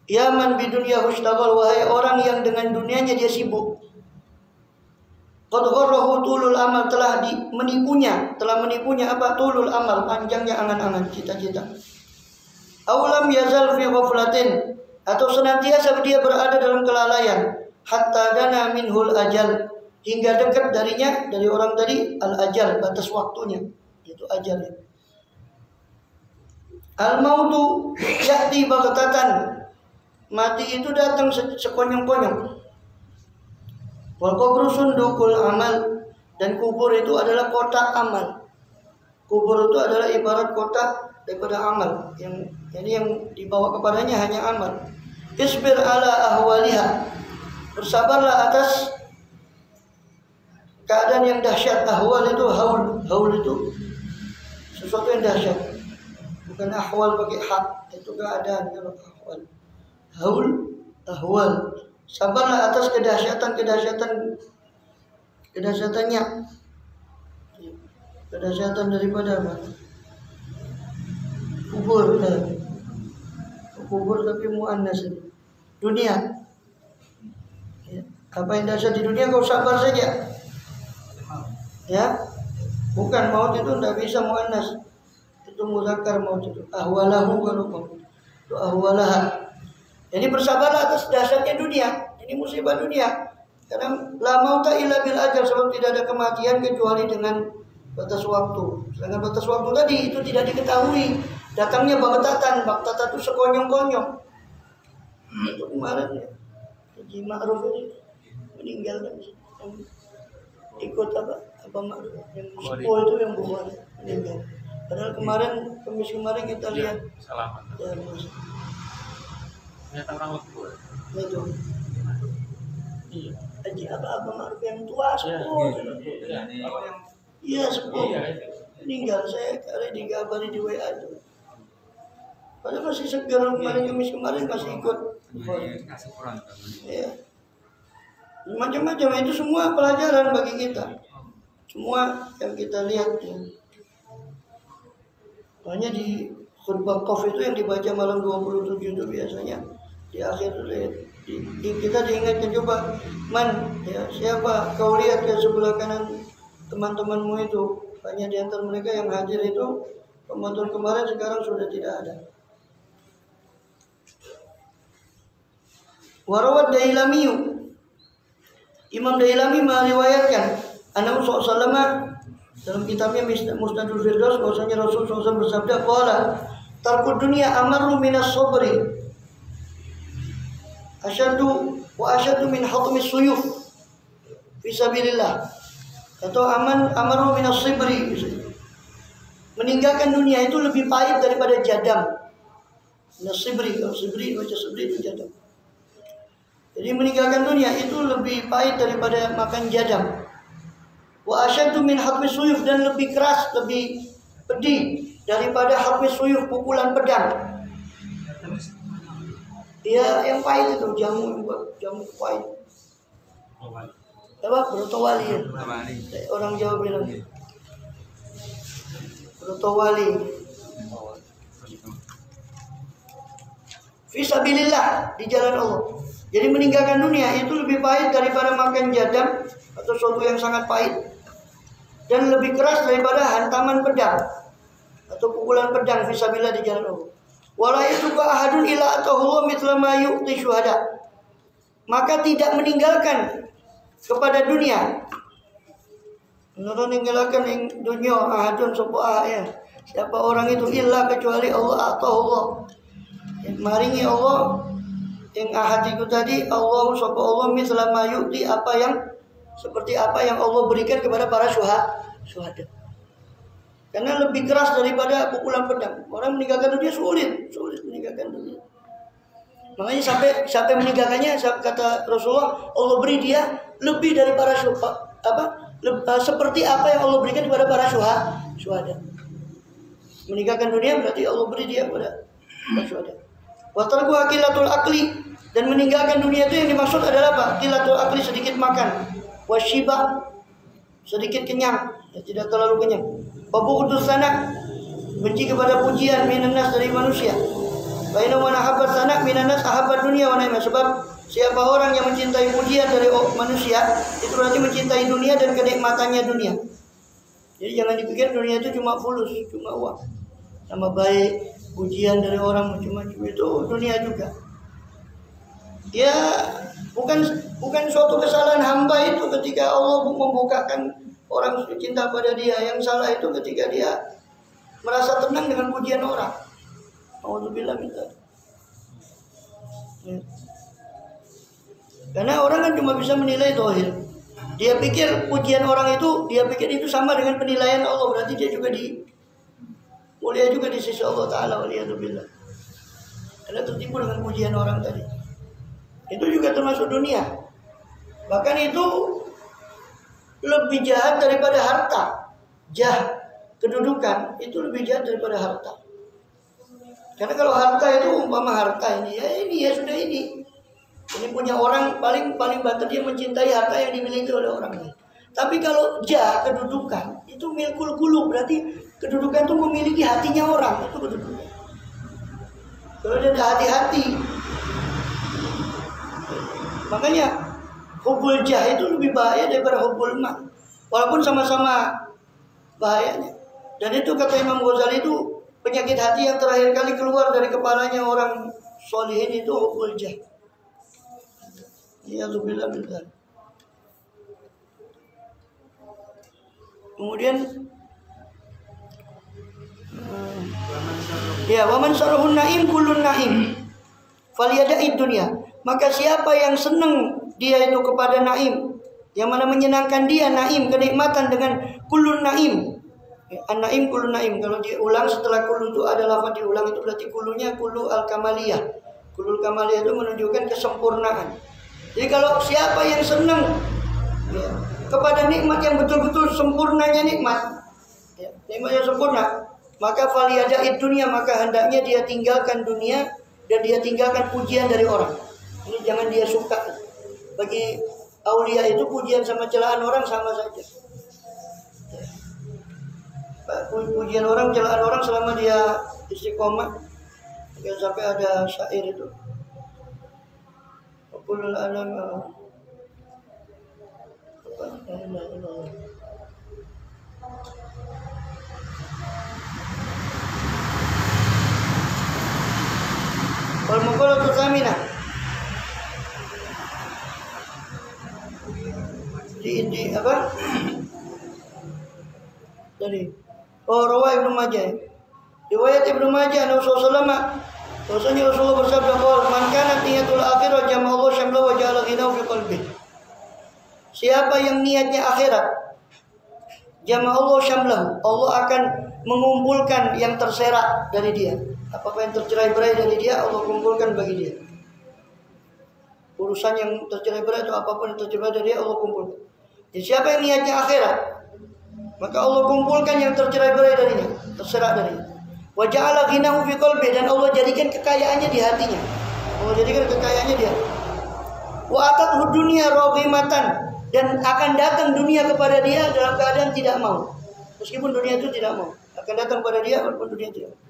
Ya man bidun ya hushtawal, wahai orang yang dengan dunianya dia sibuk. Qad gharrahu tulul amal, telah menipunya apa? Tulul amal, panjangnya angan-angan, cita-cita. Aw lam yazal fi ghaflatin, atau senantiasa dia berada dalam kelalaian. Hatta dana minhul ajal, hingga dekat darinya, dari orang tadi, al ajal, batas waktunya, itu ajal. Al mautu ya'ti baghtatan, mati itu datang sekonyong-konyong. Wal qabru sundukul amal, dan kubur itu adalah kotak amal. Kubur itu adalah ibarat kotak daripada amal, yang dibawa kepadanya hanya amal. Isbir ala ahwaliha, bersabarlah atas keadaan yang dahsyat. Ahwal itu haul itu sesuatu yang dahsyat, bukan ahwal pakai hak, itu keadaan. Kalau ahwal, ahwal, sabarlah atas kedahsyatan daripada apa? Kubur tapi muannas, dunia. Apa yang dahsyat di dunia kau sabar saja. Ya, bukan maut itu tidak bisa muannas, itu muzakkar maut itu. Ahwalahu kalau maut itu ahwalaha. Jadi bersabarlah atas dahsyatnya dunia. Ini musibah dunia. Karena la mauta illa bil ajal, sebab tidak ada kematian kecuali dengan batas waktu. Sedangkan batas waktu tadi itu tidak diketahui. Datangnya baghtatan itu sekonyong-konyong. Itu kemarin ya, Haji Ma'ruf ini meninggal kan, ikut apa Ma'ruf yang sepuh itu, yang bukan meninggal. Padahal Kamis kemarin kita lihat selamat. Ternyata orang tua. Itu. Iya. Haji apa Ma'ruf yang tua sepuh. Iya sepuh. Meninggal, saya kali digabari di WA itu. Padahal masih segar, Kamis kemarin masih ikut. Ya. Macam-macam itu semua pelajaran bagi kita. Semua yang kita lihat ya. Makanya di khutbah Qaf itu yang dibaca malam 27 itu biasanya di akhir kita diingatkan, coba ya, siapa kau lihat ke sebelah kanan teman-temanmu itu, banyak di antara mereka yang hadir itu Ramadan kemarin sekarang sudah tidak ada. Warawat Dailami, Imam Dailami meriwayatkan Annabi SAW dalam kitabnya Musnadul Firdaus, bahwasanya Rasul SAW bersabda, qala tarkud dunia amaru minas sabri asyadu min hatmis suyuf fi sabilillah, atau amaru minas sabri, meninggalkan dunia itu lebih pahit daripada jadam. Minas sabri, kalau sabri baca sabri itu jadam. Jadi meninggalkan dunia itu lebih pahit daripada makan jadam. Wa asyaddu min hatmis suyuf, dan lebih keras, lebih pedih daripada hatmis suyuf, pukulan pedang. Ya, yang pahit itu jamu pahit. Apa? Brotowali ya? Orang Jawa bilang Brotowali. Fisabilillah, di jalan Allah. Jadi meninggalkan dunia itu lebih pahit daripada makan jadam atau sesuatu yang sangat pahit, dan lebih keras daripada hantaman pedang atau pukulan pedang fisabilillah di jalan Allah. Wala yatuqa ahadun illa atahullah mithla ma yu'ti syuhada. Maka tidak meninggalkan kepada dunia. Menurut meninggalkan yang dunia ahadun sapa ya. Siapa orang itu illa kecuali Allah atahullah. Yang maringi Allah yang ahad itu tadi Allah sapa Allah mithla ma yu'ti seperti apa yang Allah berikan kepada para syuhada. Karena lebih keras daripada pukulan pedang. Orang meninggalkan dunia sulit meninggalkan dunia. Makanya sampai meninggalkannya, kata Rasulullah, Allah beri dia lebih dari para seperti apa yang Allah berikan kepada para syuhada. Meninggalkan dunia berarti Allah beri dia kepada para syuhada. Wa tarku aqilatul akli, dan meninggalkan dunia itu yang dimaksud adalah apa? Qilatul akli, sedikit makan. Wasyiba, sedikit kenyang, tidak terlalu kenyang. Wabughudus sana, benci kepada pujian minan nas, dari manusia. Baina man ahabba sana minan nas ahabba dunya wa naima. Sebab siapa orang yang mencintai pujian dari manusia, itu berarti mencintai dunia dan kenikmatannya dunia. Jadi jangan dipikir dunia itu cuma fulus, cuma uang. Nama baik, pujian dari orang macam-macam, itu dunia juga. Ya, bukan suatu kesalahan hamba itu ketika Allah membukakan orang cinta pada dia. Yang salah itu ketika dia merasa tenang dengan pujian orang. Alhamdulillah minta. Karena orang kan cuma bisa menilai zahir. Dia pikir pujian orang itu, dia pikir itu sama dengan penilaian Allah. Berarti dia juga mulia juga di sisi Allah Ta'ala. Waliyadzubillah. Karena tertipu dengan pujian orang tadi. Itu juga termasuk dunia. Bahkan itu lebih jahat daripada harta. Kedudukan itu lebih jahat daripada harta. Karena kalau harta itu umpama harta ini ya sudah ini. Ini punya orang, paling banter dia mencintai harta yang dimiliki oleh orang lain. Tapi kalau kedudukan itu milkul qulub, berarti kedudukan itu memiliki hatinya orang, itu kedudukan. Kalau dia ada hati-hati. Makanya hubul itu lebih bahaya daripada hubul mal. Walaupun sama-sama bahayanya. Dan itu kata Imam Ghazali itu penyakit hati yang terakhir kali keluar dari kepalanya orang solihin itu hubul jah. Ya zubillah billah. Kemudian waman sarahun naim kullun naim falyada'i dunya. Maka siapa yang senang dia itu kepada naim, yang mana menyenangkan dia naim, kenikmatan dengan kullun naim. An-naim kullun naim. Kalau diulang setelah kullu itu ada lafaz diulang, itu berarti kullunya kullu al-kamaliyah. Kullul kamaliyah itu menunjukkan kesempurnaan. Jadi kalau siapa yang senang kepada nikmat yang betul-betul sempurnanya nikmat, nikmat yang sempurna, maka faliyada'id dunya, maka hendaknya dia tinggalkan dunia dan dia tinggalkan pujian dari orang. Ini jangan dia suka. Bagi aulia itu pujian sama celaan orang sama saja. Pujian orang, celaan orang selama dia istiqomah. Jangan sampai ada syair itu. Qulul alam wal maqalatu tsaminah. Di apa? Dari riwayat Ibnu Majah. Riwayat Ibnu Majah Rasulullah bahwasanya Rasulullah bersabda, "Man kana niyatul akhirah jama'allahu syamlahu wa ja'ala ghinahu fi qalbihi." Siapa yang niatnya akhirat, jama'allahu syamlahu, Allah akan mengumpulkan yang terserak dari dia. Apa-apa yang tercerai-berai dari dia, Allah kumpulkan bagi dia. Urusan yang tercerai-berai atau apapun yang tercerai dari dia, Allah kumpulkan. Jadi siapa yang niatnya akhirat, maka Allah kumpulkan yang tercerai-berai darinya, terserak darinya. Wa ja'ala ghinahu fi qalbi, dan Allah jadikan kekayaannya di hatinya. Allah jadikan kekayaannya dia. Wa atathu dunya raghimatan, dan akan datang dunia kepada dia dalam keadaan tidak mau. Meskipun dunia itu tidak mau, akan datang kepada dia walaupun dunia tidak mau.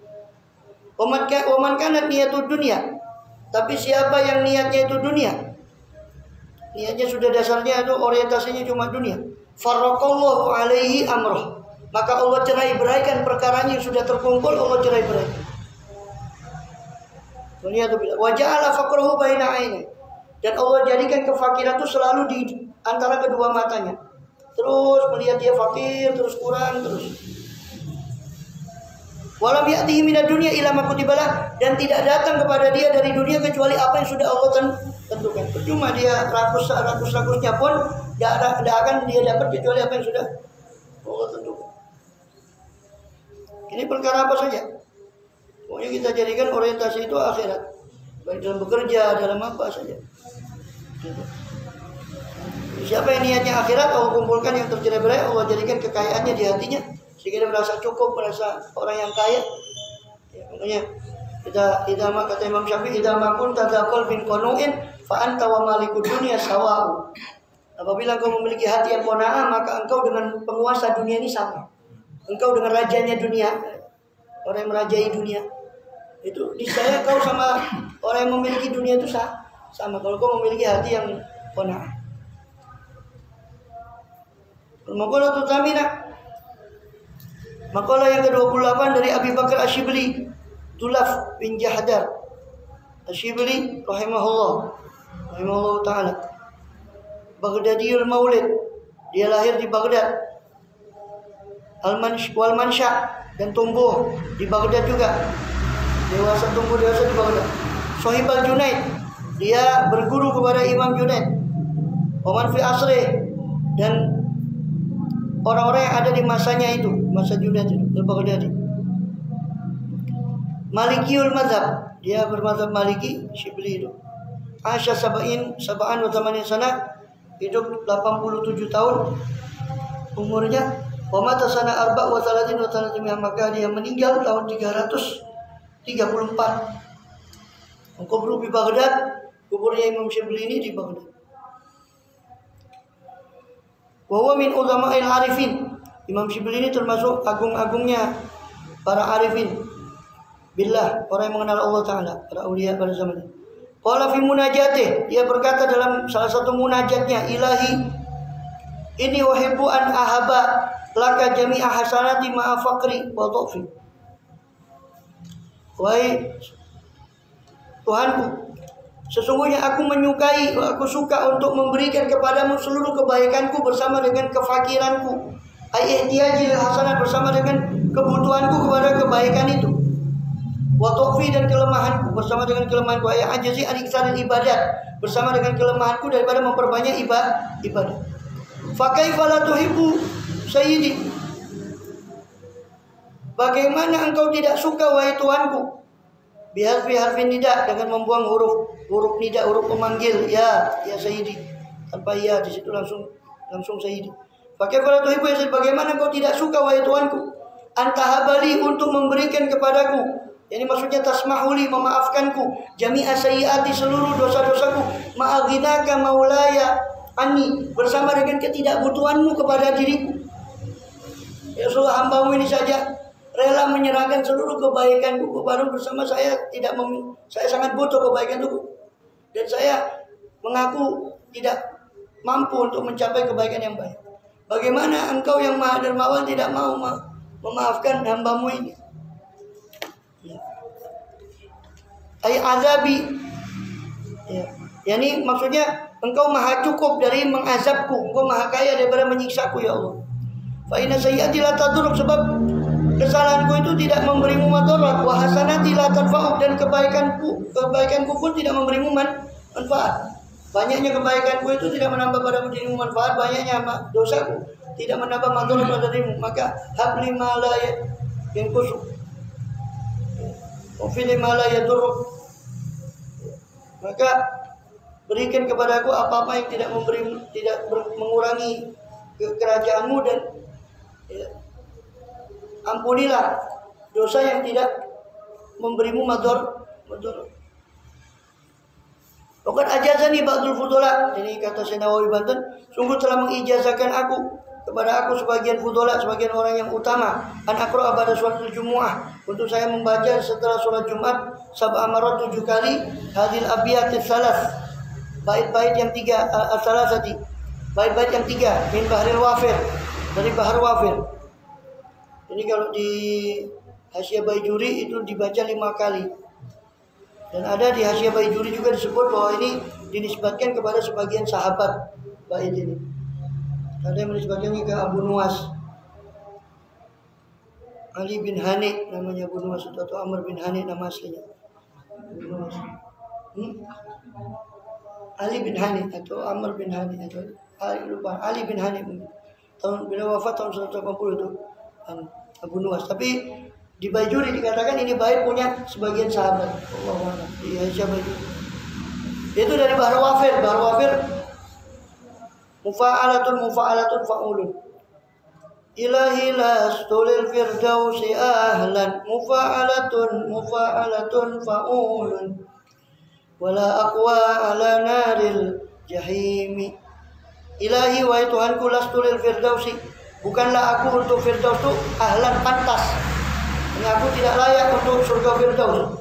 Wa man kanat niyatud dunya, tapi siapa yang niatnya itu dunia, niatnya sudah dasarnya itu orientasinya cuma dunia, farraqallahu alaihi amrah, maka Allah cerai beraikan perkaranya yang sudah terkumpul, Allah cerai beraikan. Waliyadzubillah. Wa ja'ala faqrahu baina aini. Dan Allah jadikan kefakiran itu selalu di antara kedua matanya. Terus melihat dia fakir, terus kurang, terus. Walam ya'tihi minad dunya illa ma kutibalah, dan tidak datang kepada dia dari dunia kecuali apa yang sudah Allah tentukan. Percuma dia rakus-rakusnya pun tidak akan dia dapat kecuali apa yang sudah Allah tentukan. Ini perkara apa saja? Pokoknya kita jadikan orientasi itu akhirat. Baik dalam bekerja, dalam apa saja. Gitu. Siapa yang niatnya akhirat, Allah kumpulkan yang tercerai-berai, Allah jadikan kekayaannya di hatinya sehingga dia merasa cukup, merasa orang yang kaya. Ya, makanya kita kata Imam Syafi'i, idza ma kunta taqul bin qanu'in fa anta wa malikud dunya sawa'u. Apabila engkau memiliki hati yang qanaah, maka engkau dengan penguasa dunia ini sama. Engkau dengan rajanya dunia, orang yang merajai dunia. Itu niscaya kau sama orang yang memiliki dunia itu sama. Kalau kau memiliki hati yang qanaah. Maqalah tutamina. Maqalah yang ke-28 dari Abi Bakar Asyibli, Tulaf bin Jahdar Asyibli rahimahullah ta'ala, Baghdadiyul Maulid. Dia lahir di Baghdad. Wal mansha, dan tumbuh di Baghdad juga. Tumbuh dewasa di Baghdad. Shahib al-Junaid, dia berguru kepada Imam Junaid. Oman fi asri, dan orang-orang yang ada di masanya itu, masa Junaid itu, al-Baghdadi. Malikiyul mazhab, dia bermazhab Maliki, Syibli itu. Asya sab'an wa thamanin sana, hidup 87 tahun umurnya. Wa mata sana arba' wa salatin wa salatin, maka dia meninggal tahun 334. Kubur di Baghdad, kuburnya Imam Syibli ini di Baghdad. Wa huwa min ulama'il arifin. Imam Syibli ini termasuk agung-agungnya para arifin billah, orang yang mengenal Allah Ta'ala, para awliya pada zaman ini. Qala fi munajatih, dia berkata dalam salah satu munajatnya, Ilahi, inni uhibbu an ahaba laka jami'a hasanati ma'a faqri wa dha'fi. Wahai Tuhanku, sesungguhnya aku suka untuk memberikan kepadamu seluruh kebaikanku bersama dengan kefakiranku. Ai-ihtiyajil hasanah, bersama dengan kebutuhanku kepada kebaikan itu. Wa dha'fi, dan kelemahanku bersama dengan kelemahanku. Ai ajazi an iktsaril ibadat, bersama dengan kelemahanku daripada memperbanyak ibadah. Fa kaifa la tuhibbu sayyidi, bagaimana engkau tidak suka wahai Tuanku? Biharfin nida, dengan membuang huruf nida, huruf pemanggil, ya sayyidi, tanpa ya di situ langsung sayyidi. Fa kaifa la tuhibbu sayyidi, bagaimana engkau tidak suka wahai Tuanku? Antahabali, untuk memberikan kepadaku. Ini maksudnya tasmahuli, memaafkanku, jami'a sayyiati, seluruh dosa-dosaku, ma'aghinaka maulaya anni, bersama dengan ketidakbutuhanmu kepada diriku. Ya Rasulullah, hambamu ini saja rela menyerahkan seluruh kebaikanku kepadamu, bersama saya saya sangat butuh kebaikan itu, dan saya mengaku tidak mampu untuk mencapai kebaikan yang baik. Bagaimana engkau yang Maha Dermawan tidak mau memaafkan hambamu ini? Ay azabi, ya, yani maksudnya engkau maha cukup dari mengazabku, engkau maha kaya daripada menyiksaku ya Allah. Fa inna sayyi'ati la tadurruk, sebab kesalahanku itu tidak memberimu madarat, wa hasanati la tanfa'uk, dan kebaikanku pun tidak memberimu manfaat. Banyaknya kebaikanku itu tidak menambah padamu dirimu manfaat, banyaknya dosaku tidak menambah madarat pada dirimu. Maka habli ma la yanqusuk wa fil ma la yadurruk, maka berikan kepadaku apa-apa yang tidak mengurangi kerajaanmu, dan ya, ampunilah dosa yang tidak memberimu mador. Bukan ajazani ba'dul fudola, ini kata Syekh Nawawi Banten, sungguh telah mengijazahkan kepada aku sebagian fudola, sebagian orang yang utama, an aqra pada sholatul Jumu'ah, untuk saya membaca setelah sholat Jumat 7 marat 7 kali hadil abiyatis salas, bait-bait yang 3 as-salasati, bait-bait yang 3 min bahril wafir, dari bahar wafir. Ini kalau di Hasyiah Baijuri itu dibaca 5 kali. Dan ada di Hasyiah Baijuri juga disebut bahwa ini dinisbatkan kepada sebagian sahabat bait ini. Ada yang menisbatkannya ke Abu Nuwas. Ali bin Hani namanya Abu Nuwas atau Amr bin Hani nama aslinya. Abu Nuwas. Ali bin Hani atau Amr bin Hani atau Ali bin Hani. Tahun beliau wafat tahun 180 itu Abu Nuwas. Tapi di Baijuri dikatakan ini bait punya sebagian sahabat. Allahu a'lam. Di Hasyiah Baijuri. Itu dari Bahr Wafir. Bahr Wafir mufa'alatun fa'ulun. Ilahi lastulil firdausi ahlan mufa'alatun fa'ulun. Wala aqwa ala naril jahimi. Ilahi wahai Tuhanku lastulil firdausi. Bukanlah aku untuk firdaus itu ahlan pantas. Ini aku tidak layak untuk surga firdaus.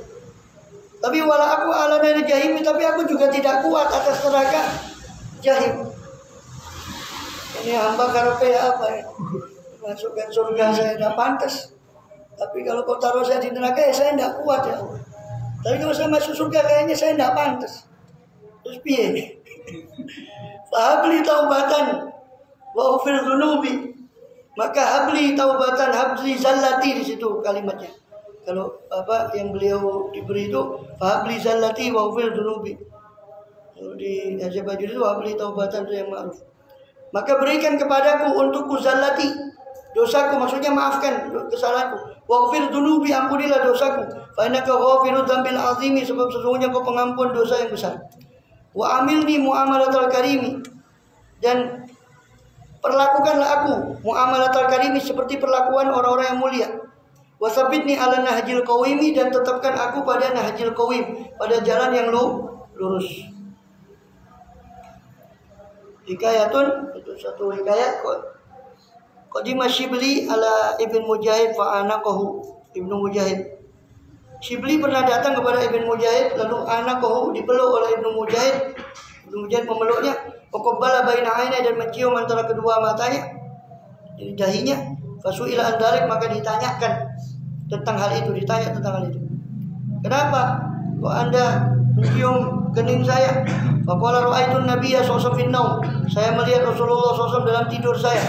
Tapi wala aku ala naril jahimi, tapi aku juga tidak kuat atas neraka jahim. Ini hamba karepe apa ya? Masukkan surga saya tidak pantas. Tapi kalau kau taruh saya di neraka ya saya tidak kuat ya Allah. Tapi kalau saya masuk surga kayaknya saya tidak pantas. Terus piye? Fahabli taubatan wa ufir dzunubi. Maka habli taubatan, habli zallati di situ kalimatnya. Kalau apa yang beliau diberi itu fahabli zallati wa ufir dzunubi. Kalau di Hasyiah Baijuri itu habli taubatan itu yang ma'ruf. Maka berikan kepadaku untukku zallati, dosaku, maksudnya maafkan kesalahanku. Waghfir dzunubi, ampunilah dosaku. Fa innaka ghafirudz dzambil azimi, sebab sesungguhnya Kau pengampun dosa yang besar. Wa amilni muamalatal karimi, dan perlakukanlah aku muamalatal karimi seperti perlakuan orang-orang yang mulia. Wa sabitni ala nahjil qawimi, dan tetapkan aku pada nahjil qawim, pada jalan yang lurus. Hikayatun, itu satu hikayat. Qadima Shibli ala Ibn Mujahid fa'anaqahu. Ibnu Mujahid, Shibli pernah datang kepada Ibn Mujahid, lalu anaqahu, dipeluk oleh Ibnu Mujahid. Ibnu Mujahid memeluknya, waqabbala baina ainai, dan mencium antara kedua matanya, jadi dahinya. Fasu'ila an dzalik, maka ditanyakan tentang hal itu, Kenapa kok Anda mencium kening saya? Faqala ra'aitun nabiyya sallallahu alaihi wasallam, saya melihat Rasulullah SAW dalam tidur saya.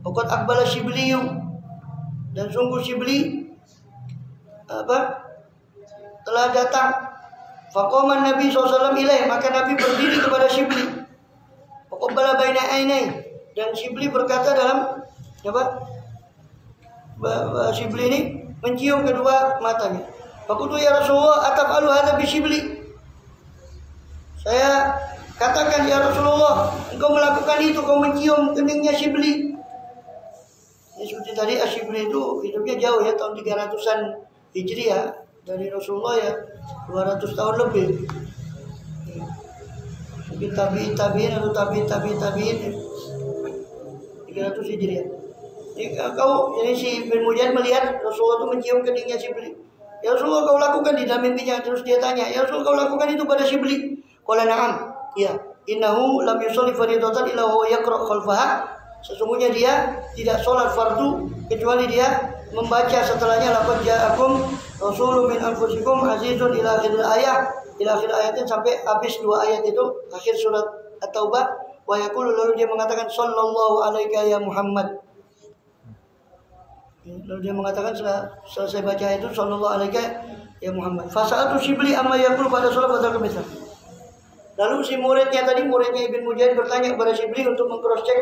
Waqad aqbala Shibliyu, dan sungguh Shibli telah datang. Faqama Nabi SAW ilaih, maka Nabi berdiri kepada Shibli. Faqabbala baina ainai, dan Shibli berkata dalam Shibli ini mencium kedua matanya. Faqultu ya Rasulullah ataf'alu hadza bi Shibli. Saya katakan ya Rasulullah, engkau melakukan itu, kau mencium keningnya Shibli. Ya seperti tadi Shibli itu hidupnya jauh ya, tahun 300-an Hijriah dari Rasulullah ya, 200 tahun lebih. Mungkin tabi'in atau tabi'in 300 Hijriah. Ini si Ibn Mujahid melihat Rasulullah itu mencium keningnya Shibli. Ya Rasulullah, kau lakukan di dalam mimpinya. Terus dia tanya, ya Rasulullah, kau lakukan itu pada Shibli? Qala na'am. Ya, innahu lam yusalli fardatan illa huwa yaqra khalfaha. Sesungguhnya dia tidak sholat fardu kecuali dia membaca setelahnya laqad ja'akum rasulun min anfusikum azizun ila akhir ayatnya, sampai habis dua ayat itu, akhir surat At-Taubah. Wa yaqulu, lalu dia mengatakan sallallahu alaika ya Muhammad. Lalu dia mengatakan setelah selesai baca itu sallallahu alaika ya Muhammad. Fasa'atu Shibli amma yaqulu pada sholat badal kemisal. Lalu si muridnya Ibn Mujahid bertanya kepada Shibli untuk meng-cross check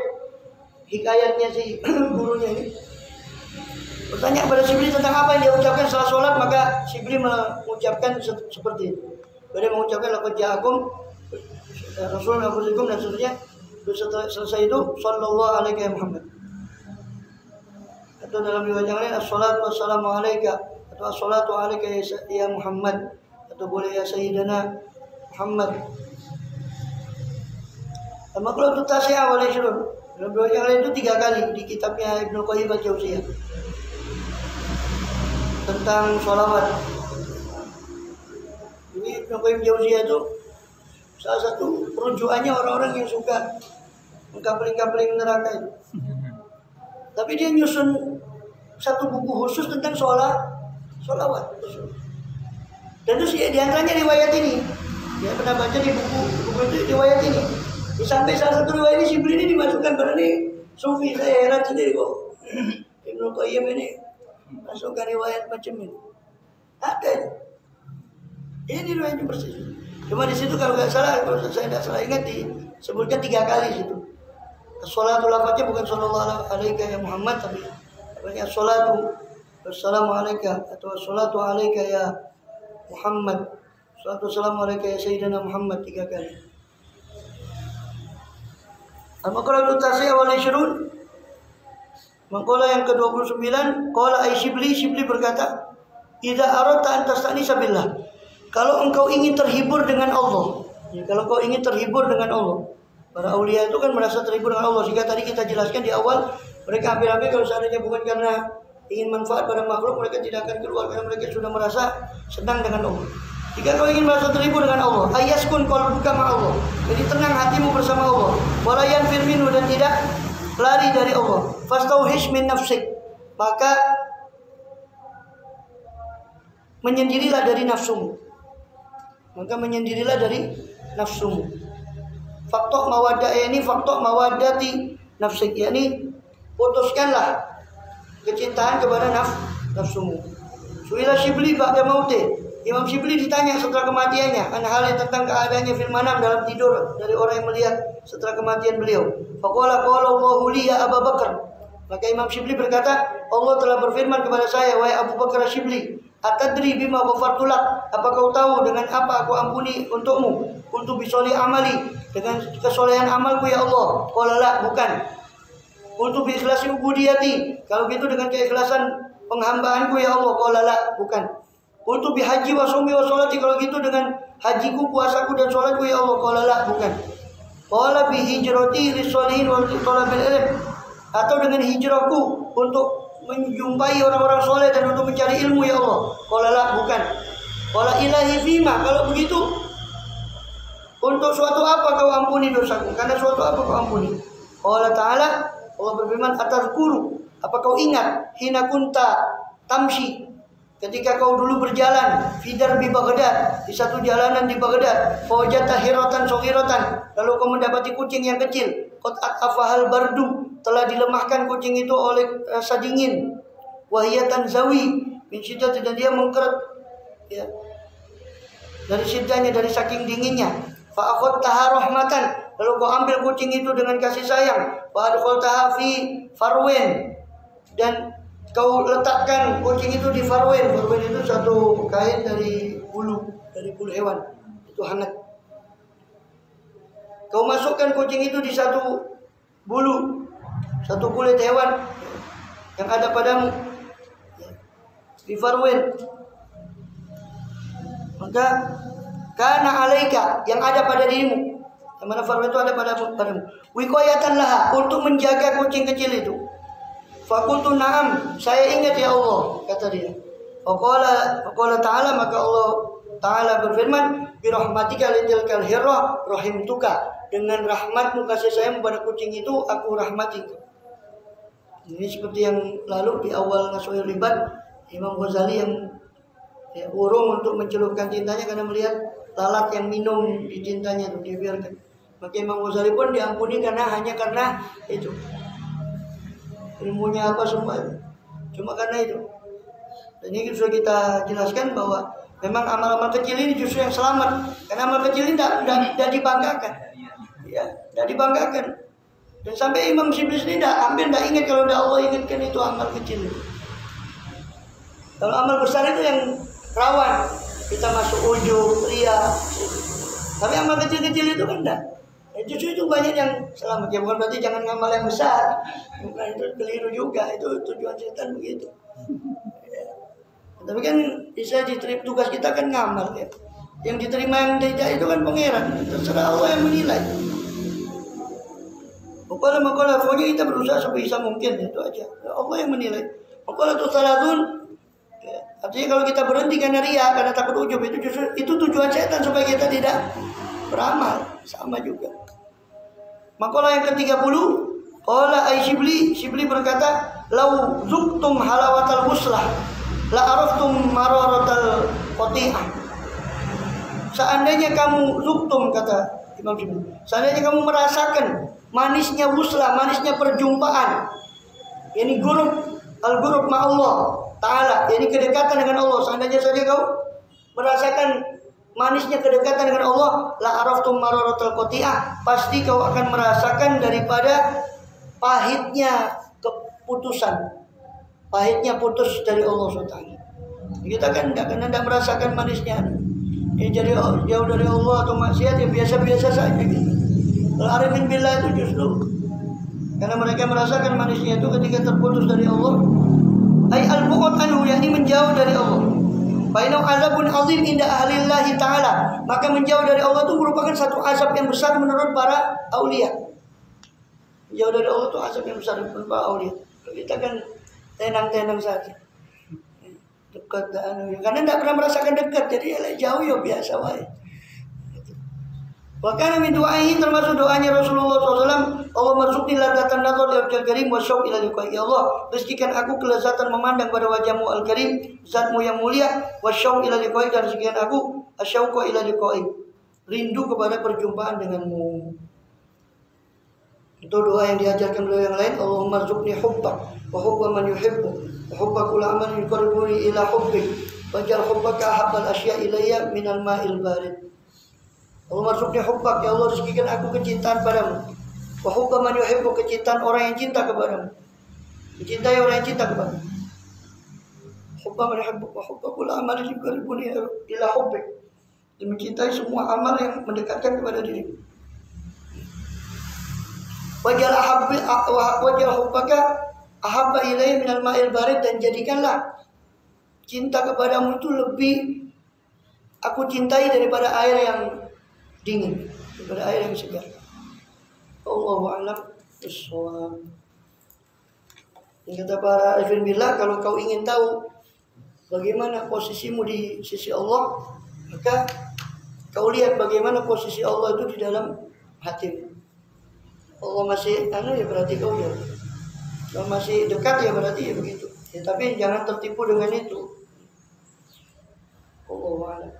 hikayatnya si gurunya ini. Bertanya kepada Shibli tentang apa yang dia ucapkan setelah sholat, maka Shibli mengucapkan seperti itu. Dia mengucapkan laqad ja'akum rasulun min anfusikum, dan seterusnya. Setelah selesai itu sallallahu alaihi wa Muhammad. Atau dalam riwayat yang lain as-salatu wassalamu alaika, atau as-salatu alaika ya Muhammad, atau boleh ya Sayyidina Muhammad. Al-Maqalah Tasi'ah wal 20. Dalam riwayat yang lain itu 3 kali di kitabnya Ibnu Qayyim al-Jauziyah tentang sholawat. Jadi Ibnu Qayyim al-Jauziyah itu salah satu rujukannya orang-orang yang suka mengkapeling-kapeling neraka itu. Tapi dia nyusun satu buku khusus tentang sholawat. Dan terus di antaranya riwayat ini. Dia pernah baca di buku itu riwayat ini. Sampai salah satu riwayat ini Shibli ini dimasukkan pada ini sufi. Saya heran sendiri kok. Ibnu Qayyim ini masukkan riwayat macam ini. Ada. Ini riwayatnya persis. Cuma di situ kalau nggak salah, kalau saya tidak salah ingat disebutkan 3 kali situ. As-salatu lafaznya bukan sallallahu alaika ya Muhammad, tapi as-salatu wassalamu alaika atau as-salatu alaika ya Muhammad. Salatu wassalamu alaika ya Sayyidina Muhammad 3 kali. Al-maqalatu tasiyah wal 20. Maqalah yang ke-29, qala Shibli berkata, "Idza aradta an tastanisa billah." Kalau engkau ingin terhibur dengan Allah, ya, kalau kau ingin terhibur dengan Allah, para aulia itu kan merasa terhibur dengan Allah. Sehingga tadi kita jelaskan di awal, mereka hampir-hampir kalau seandainya bukan karena ingin manfaat pada makhluk, mereka tidak akan keluar karena mereka sudah merasa senang dengan Allah. Jika kau ingin merasa terhibur dengan Allah, ayaskun qalbuka ma Allah. Jadi tenang hatimu bersama Allah. Wala yanfir minhu, dan tidak lari dari Allah. Fastauhish min nafsik. Maka menyendirilah dari nafsumu. Faktor mawaddah ini faktor mawaddati nafsik, yakni putuskanlah kecintaan kepada nafsumu. Suila Shibli ba'da mauti. Imam Shibli ditanya setelah kematiannya hal yang tentang keadaannya fil manam, dalam tidur, dari orang yang melihat setelah kematian beliau. Faqala Allahu li ya Abu Bakar. Maka Imam Shibli berkata, Allah telah berfirman kepada saya, wahai Abu Bakar Shibli, atadri bima ghafartu lak, apa kau tahu dengan apa aku ampuni untukmu? Untuk bisoli amali, dengan kesolehan amalku ya Allah. Qala la, bukan. Untuk ikhlasi ubudiyati, kalau gitu dengan keikhlasan penghambaanku ya Allah. Qala la, bukan. Untuk bihaji wa sumi wa sholati, kalau gitu dengan hajiku, puasaku dan sholatku ya Allah. Qala la, bukan. Qala bi hijrati lis-sholihin wa talabil ilm, atau dengan hijrahku untuk menjumpai orang-orang soleh dan untuk mencari ilmu ya Allah. Qala la, bukan. Qala ilahi fima, kalau begitu untuk suatu apa kau ampuni dosaku? Karena suatu apa kau ampuni? Qala ta'ala, Allah berfirman, atazkuru, apa kau ingat hina kunta tamshi, ketika kau dulu berjalan fidar bi Baghdad, di satu jalanan di Baghdad, fawajata hiratan soghiratan, lalu kau mendapati kucing yang kecil, qad afahal bardu, telah dilemahkan kucing itu oleh rasa dingin, wahiyatan zawi min syiddat, dan dia mengkeret, ya, dari syiddahnya, dari saking dinginnya. Fa akhadtaha rahmatan, lalu kau ambil kucing itu dengan kasih sayang. Fa adkhaltaha fi farwen, dan kau letakkan kucing itu di farwen. Farwen itu satu kain dari bulu hewan, itu hangat. Kau masukkan kucing itu di satu kulit hewan yang ada padamu, di farwen. Maka karena alaika, yang ada pada dirimu, yang mana farwen itu ada padamu, wiqayatan laha, untuk menjaga kucing kecil itu. Fakultu na'am, saya ingat ya Allah, kata dia. Faqala ta'ala, maka Allah Ta'ala berfirman, birahmatika litilkal hirrah rahimtuka, dengan rahmatmu, kasih sayang pada kucing itu aku rahmati. Ini seperti yang lalu di awal Nasuhul Ibad, Imam Ghazali yang urung untuk mencelupkan cintanya karena melihat lalat yang minum di cintanya itu, dibiarkan. Maka Imam Ghazali pun diampuni hanya karena itu. Ilmunya apa semua, cuma karena itu. Dan ini sudah kita jelaskan bahwa memang amal-amal kecil ini justru yang selamat, karena amal kecil ini tidak dibanggakan, ya, tidak dibanggakan. Dan sampai Imam Shibli sendiri hampir tidak ingat kalau Allah ingatkan itu amal kecil. Kalau amal besar itu yang rawan, kita masuk ujub, ria. Tapi amal kecil-kecil itu kan enggak. Justru itu banyak yang selamat. Ya bukan berarti jangan ngamal yang besar. Bukan, itu keliru juga. Itu tujuan setan begitu. Ya. Tapi kan bisa diterima, tugas kita kan ngamal ya. Yang diterima yang tidak itu kan pangeran. Terserah Allah yang menilai. Pokoknya kita berusaha sebisa mungkin, itu aja. Allah yang menilai. Pokoknya itu salatun. Artinya kalau kita berhenti karena ria, karena takut ujub, itu tujuan setan supaya kita tidak beramal. Sama juga. Makalah yang ke-30, qala Shibli berkata, lau zuktum halawatal muslah la araftum mararatal qati'ah. seandainya kamu zuktum, kata Imam Syafi'i, seandainya kamu merasakan manisnya wusla, manisnya perjumpaan, ini al-ghurub ma Allah Ta'ala, ini kedekatan dengan Allah. Seandainya saja kau merasakan manisnya kedekatan dengan Allah, la araftum mararatul qati'ah, pasti kau akan merasakan daripada pahitnya keputusan, pahitnya putus dari Allah SWT. Kita kan tidak merasakan manisnya. Ini jadi jauh dari Allah atau maksiat yang biasa-biasa saja gitu. Al-arifin billah itu justru karena mereka merasakan manisnya itu ketika terputus dari Allah. Ai al-bu'd anhu, yakni menjauh dari Allah. Bainau azabun azim inda ahlillahi ta'ala, maka menjauh dari Allah itu merupakan satu azab yang besar menurut para aulia. Menjauh dari Allah itu azab yang besar menurut para aulia. Kita kan tenang-tenang saja, dekat karena tidak pernah merasakan dekat, jadi jauh ya biasa wae. Bahkan min doain, termasuk doanya Rasulullah SAW, Allah marzuqni ladzatan nazar li wajhil karim wa syauq ila liqa'i. Ya Allah, rezekikan aku kelezatan memandang pada wajahmu al-karim, zatmu yang mulia, wa syauq ila liqa'i, dan rezekikan aku asyauqa ila liqa'i, rindu kepada perjumpaan denganmu. Itu doa yang diajarkan beliau yang lain. Allahumma rzuqni hubbak wa hubba man yuhibbu wa hubba kulli amalin yuqarribuni ila hubbik waj'al hubbaka ahabbal asya'i ilayya minal ma'il barid. Allahumma rzuqni hubbak, ya Allah rezekikan aku kecintaan padamu, wa hubba man yuhibbu, kecintaan orang yang cinta kepadamu, mencintai orang yang cinta kepadamu. Hubba man yuhibbu wa hubba kulli amalin yuqarribuni ila hubbik, dan mencintai semua amal yang mendekatkan kepada dirimu. Wajal hubbaka ahabba ilayya minal ma'il barid, dan jadikanlah cinta kepadamu itu lebih aku cintai daripada air yang dingin, daripada air yang segar. Allahu a'lam bishawab. Kata para arifin billah, kalau kau ingin tahu bagaimana posisimu di sisi Allah, maka kau lihat bagaimana posisi Allah itu di dalam hatimu. Allah masih ya berarti kau ya. Kalau masih dekat ya berarti ya begitu. Ya, tapi jangan tertipu dengan itu. Allahu a'lam.